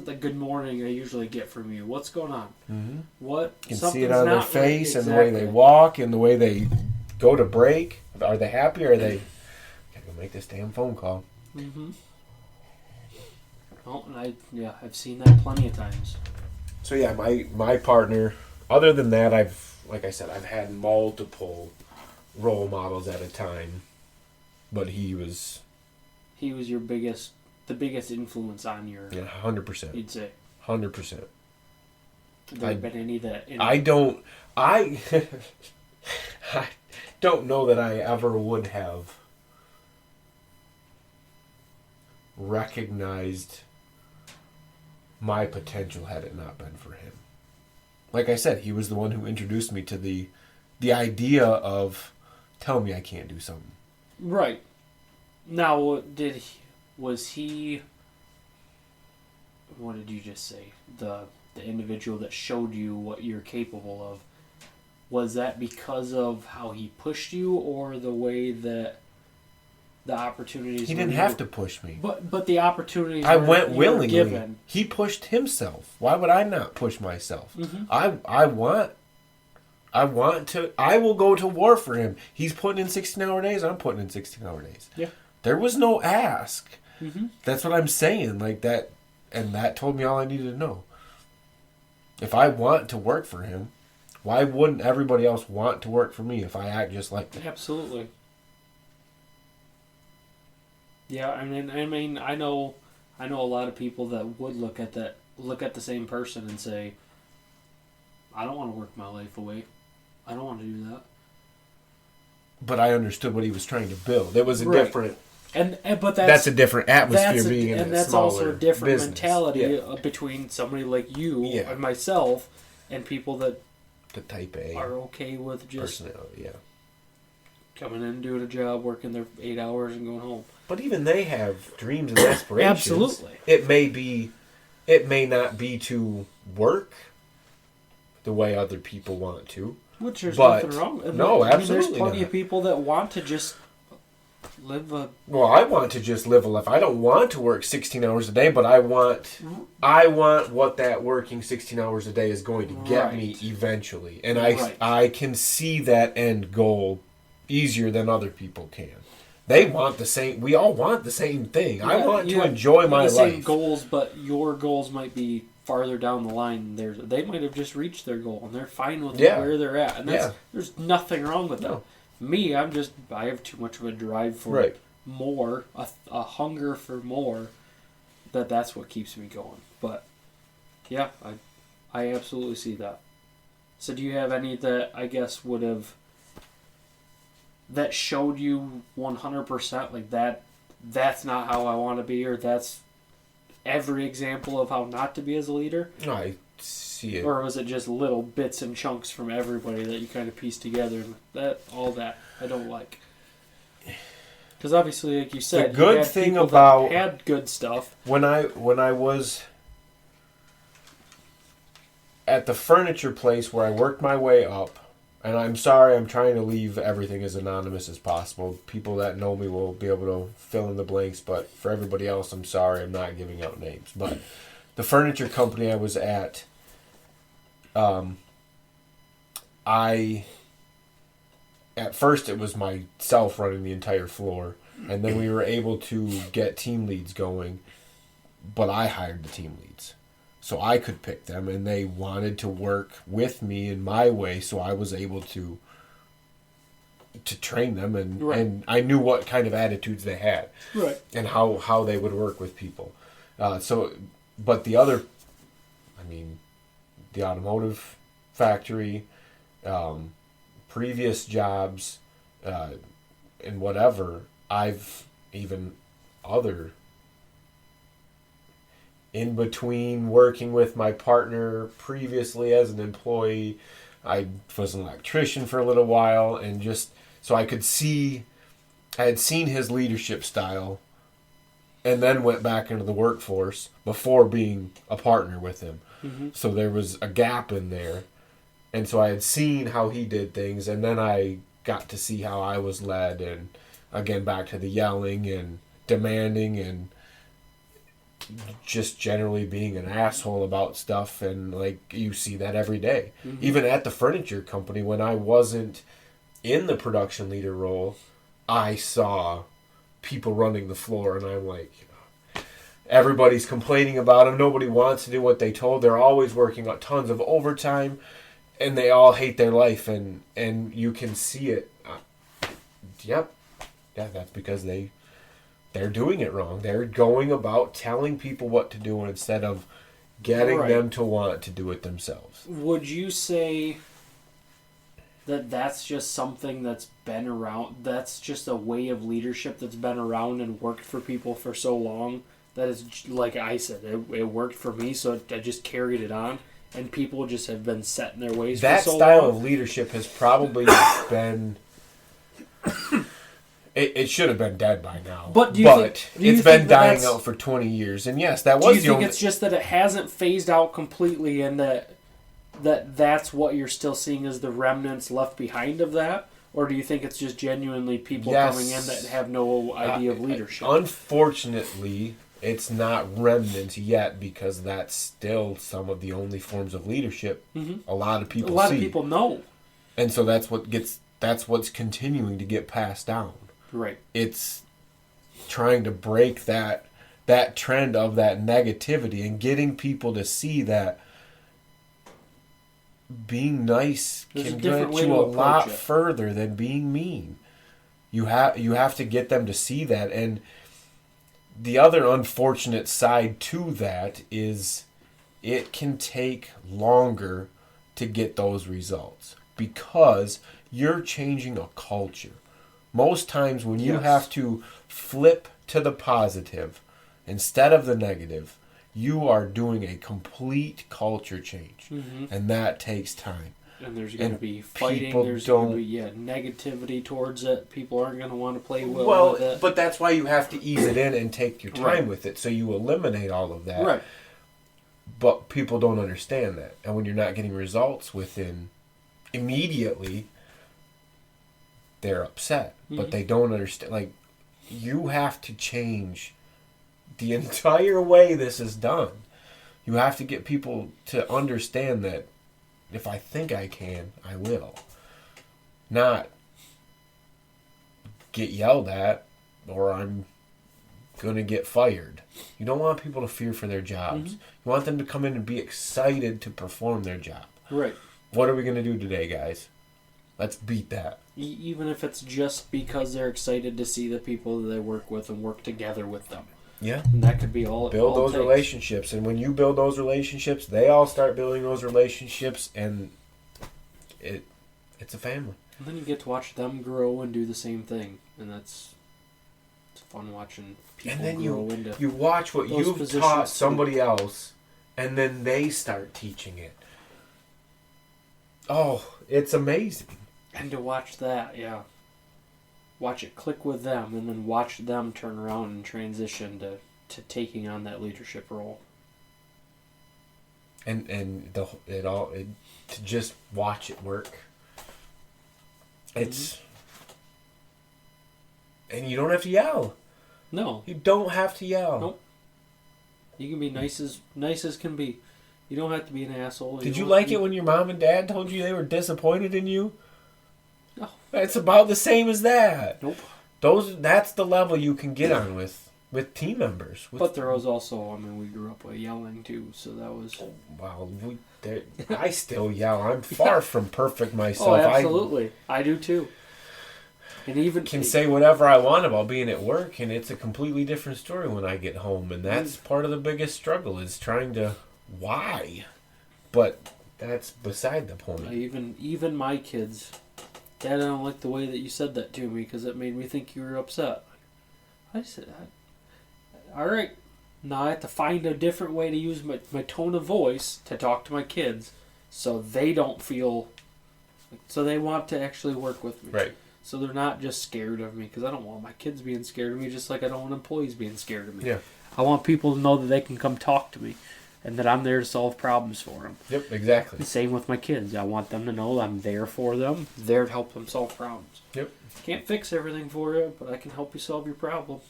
the good morning I usually get from you. What's going on? Mm-hmm. What? You can see it on their face right. And the way they walk and the way they go to break. Are they happy or are they... Gotta go make this damn phone call. Mm-hmm. Oh, and I've seen that plenty of times. So yeah, my partner, other than that, like I said, I've had multiple role models at a time. But he was the biggest influence on your... Yeah, 100%. You'd say. 100%. There been any that... I don't know that I ever would have recognized my potential had it not been for him. Like I said, he was the one who introduced me to the idea of tell me I can't do something. Right. Now, was he... What did you just say? the individual that showed you what you're capable of, was that because of how he pushed you, or the way that the opportunities? He didn't have to push me. But the opportunities I went you willingly. were given. He pushed himself. Why would I not push myself? Mm-hmm. I want to. I will go to war for him. He's putting in 16-hour days. I'm putting in 16-hour days. Yeah. There was no ask. Mm-hmm. That's what I'm saying. Like that, and that told me all I needed to know. If I want to work for him, why wouldn't everybody else want to work for me if I act just like that? Absolutely. Yeah, I mean, I know a lot of people that would look at the same person and say, I don't want to work my life away. I don't want to do that. But I understood what he was trying to build. It was a Right. different... But that's a different atmosphere being in a smaller and that's also a different business. mentality between somebody like you and myself and people that the type A are okay with just personality, coming in, doing a job, working their 8 hours and going home. But even they have dreams and aspirations. Absolutely. It may not be to work the way other people want to. Which there's nothing wrong with. No, absolutely there's plenty not. of people that want to just live a... Well, I want to just live a life. I don't want to work 16 hours a day, but I want what that working 16 hours a day is going to get me eventually. And I can see that end goal easier than other people can. They want the same. We all want the same thing. Yeah, I want to enjoy my life. Same goals, but your goals might be farther down the line. They might have just reached their goal, and they're fine with where they're at. And there's nothing wrong with that. Me, I have too much of a drive for more, a hunger for more. That's what keeps me going. But yeah, I absolutely see that. So do you have any that I guess would have that showed you 100% like that's not how I want to be, or that's every example of how not to be as a leader? No, I see it. Or was it just little bits and chunks from everybody that you kind of piece together? All that I don't like. Because obviously, like you said, the good thing about had good stuff. When I was at the furniture place where I worked my way up, and I'm sorry, I'm trying to leave everything as anonymous as possible. People that know me will be able to fill in the blanks, but for everybody else, I'm sorry, I'm not giving out names. But the furniture company I was at, at first it was myself running the entire floor, and then we were able to get team leads going, but I hired the team leads. So I could pick them, and they wanted to work with me in my way, so I was able to train them, and I knew what kind of attitudes they had, and how they would work with people. But the other, the automotive factory, previous jobs, and whatever, I've even other. In between working with my partner previously as an employee, I was an electrician for a little while, and just so I had seen his leadership style, and then went back into the workforce before being a partner with him. Mm-hmm. So there was a gap in there, and so I had seen how he did things, and then I got to see how I was led, and again back to the yelling and demanding and just generally being an asshole about stuff, and like you see that every day. Mm-hmm. Even at the furniture company, when I wasn't in the production leader role, I saw people running the floor, and I'm like, everybody's complaining about them. Nobody wants to do what they told. They're always working on tons of overtime, and they all hate their life, and you can see it. That's because they're doing it wrong. They're going about telling people what to do instead of getting them to want to do it themselves. Would you say that that's just something that's been around? That's just a way of leadership that's been around and worked for people for so long that is, like I said, it worked for me, so I just carried it on, and people just have been set in their ways for so long. That style of leadership has probably been... It should have been dead by now. But do you think it's been dying that's, out for 20 years. And yes, that was do you the think only... it's just that it hasn't phased out completely and that's what you're still seeing as the remnants left behind of that? Or do you think it's just genuinely people coming in that have no idea of leadership? Unfortunately, it's not remnants yet because that's still some of the only forms of leadership a lot of people see. A lot of people know. And so that's what's continuing to get passed down. Right. It's trying to break that trend of that negativity and getting people to see that being nice can get you a lot further than being mean. You have to get them to see that. And the other unfortunate side to that is it can take longer to get those results because you're changing a culture. Most times when you have to flip to the positive instead of the negative, you are doing a complete culture change. And that takes time. And there's going to be fighting, there's going to be negativity towards it. People aren't going to want to play well with it. But that's why you have to ease it in and take your time with it, so you eliminate all of that. Right. But people don't understand that. And when you're not getting results within immediately, they're upset. But they don't understand. Like, you have to change the entire way this is done. You have to get people to understand that if I think I can, I will. Not get yelled at or I'm going to get fired. You don't want people to fear for their jobs. You want them to come in and be excited to perform their job. Right. What are we going to do today, guys? Let's beat that. Even if it's just because they're excited to see the people that they work with and work together with them. Yeah. And that could be all. Build those relationships. And when you build those relationships, they all start building those relationships, and it's a family. And then you get to watch them grow and do the same thing. And it's fun watching people grow into. And then you watch what you've taught somebody else, and then they start teaching it. Oh, it's amazing. And to watch that, watch it click with them, and then watch them turn around and transition to taking on that leadership role. And to just watch it work. It's and you don't have to yell. No, you don't have to yell. Nope. You can be nice as can be. You don't have to be an asshole. Did you like it when your mom and dad told you they were disappointed in you? No. It's about the same as that. Nope. That's the level you can get on with team members. But there was also, we grew up with yelling too, so that was... Well, I still yell. I'm far from perfect myself. Oh, absolutely. I do too. And even can say whatever I want about being at work, and it's a completely different story when I get home. And that's part of the biggest struggle is trying to... Why? But that's beside the point. Even my kids... Dad, I don't like the way that you said that to me because it made me think you were upset. I said, all right, now I have to find a different way to use my tone of voice to talk to my kids so they don't feel... So they want to actually work with me. Right. So they're not just scared of me because I don't want my kids being scared of me just like I don't want employees being scared of me. Yeah. I want people to know that they can come talk to me and that I'm there to solve problems for them. Yep, exactly. Same with my kids. I want them to know I'm there for them, there to help them solve problems. Yep. Can't fix everything for you, but I can help you solve your problem.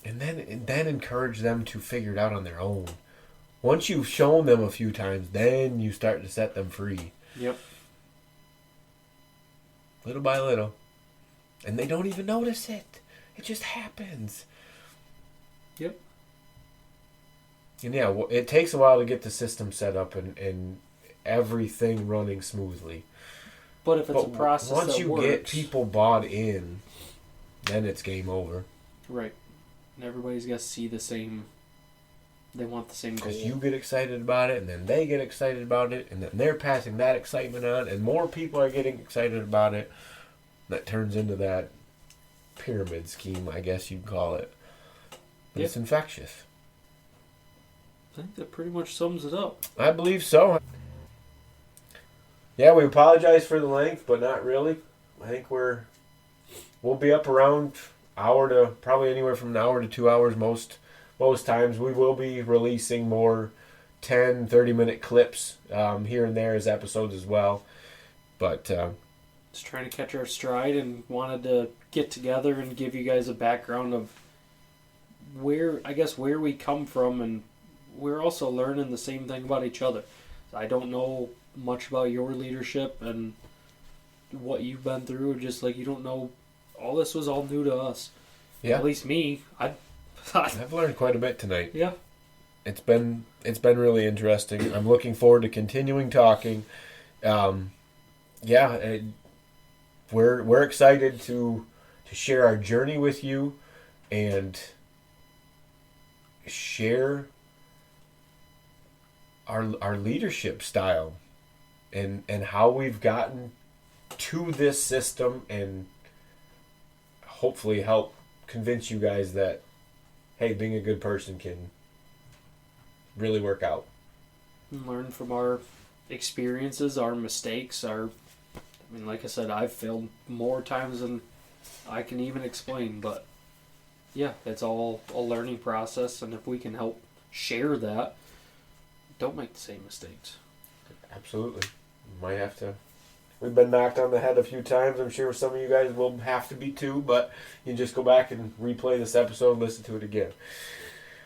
And then encourage them to figure it out on their own. Once you've shown them a few times, then you start to set them free. Yep. Little by little. And they don't even notice it. It just happens. Yep. And it takes a while to get the system set up and everything running smoothly. But if it's a process that works... Once you get people bought in, then it's game over. Right. And everybody's got to see the same... They want the same goal. Because you get excited about it, and then they get excited about it, and then they're passing that excitement on, and more people are getting excited about it. That turns into that pyramid scheme, I guess you'd call it. But It's infectious. I think that pretty much sums it up. I believe so. Yeah, we apologize for the length, but not really. I think we're we'll be up around hour to probably anywhere from an hour to 2 hours most times. We will be releasing more 10, 30-minute clips here and there as episodes as well. But just trying to catch our stride and wanted to get together and give you guys a background of where we come from, and we're also learning the same thing about each other. I don't know much about your leadership and what you've been through, just like you don't know. All this was all new to us. Yeah. At least me. I've learned quite a bit tonight. Yeah. It's been really interesting. I'm looking forward to continuing talking. We're excited to share our journey with you and share our leadership style and how we've gotten to this system, and hopefully help convince you guys that, hey, being a good person can really work out. Learn from our experiences, our mistakes, like I said, I've failed more times than I can even explain, but yeah, it's all a learning process, and if we can help share that, don't make the same mistakes. Absolutely. Might have to. We've been knocked on the head a few times. I'm sure some of you guys will have to be too, but you just go back and replay this episode and listen to it again.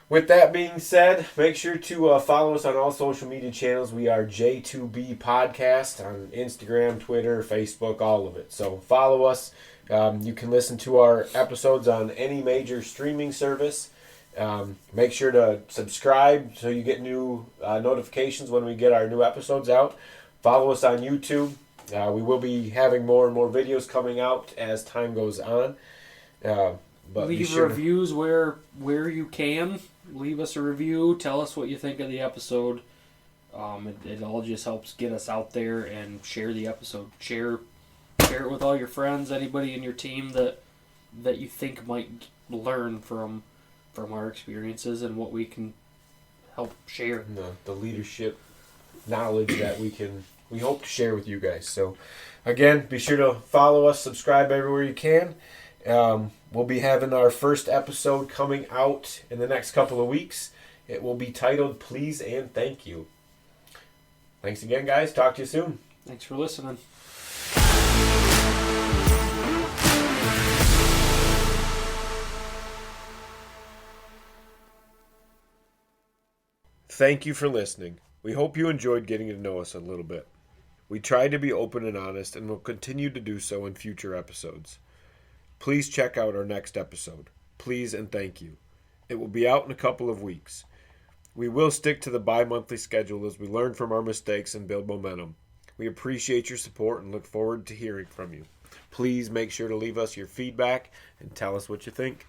With that being said, make sure to follow us on all social media channels. We are J2B Podcast on Instagram, Twitter, Facebook, all of it. So follow us. You can listen to our episodes on any major streaming service. Make sure to subscribe so you get new notifications when we get our new episodes out. Follow us on YouTube. We will be having more and more videos coming out as time goes on. But leave reviews where you can. Leave us a review. Tell us what you think of the episode. It all just helps get us out there, and share the episode. Share it with all your friends, anybody in your team that you think might learn from our experiences and what we can help share. The leadership knowledge that we hope to share with you guys. So again, be sure to follow us, subscribe everywhere you can. We'll be having our first episode coming out in the next couple of weeks. It will be titled Please and Thank You. Thanks again, guys. Talk to you soon. Thanks for listening. Thank you for listening. We hope you enjoyed getting to know us a little bit. We try to be open and honest, and will continue to do so in future episodes. Please check out our next episode, Please and Thank You. It will be out in a couple of weeks. We will stick to the bi-monthly schedule as we learn from our mistakes and build momentum. We appreciate your support and look forward to hearing from you. Please make sure to leave us your feedback and tell us what you think.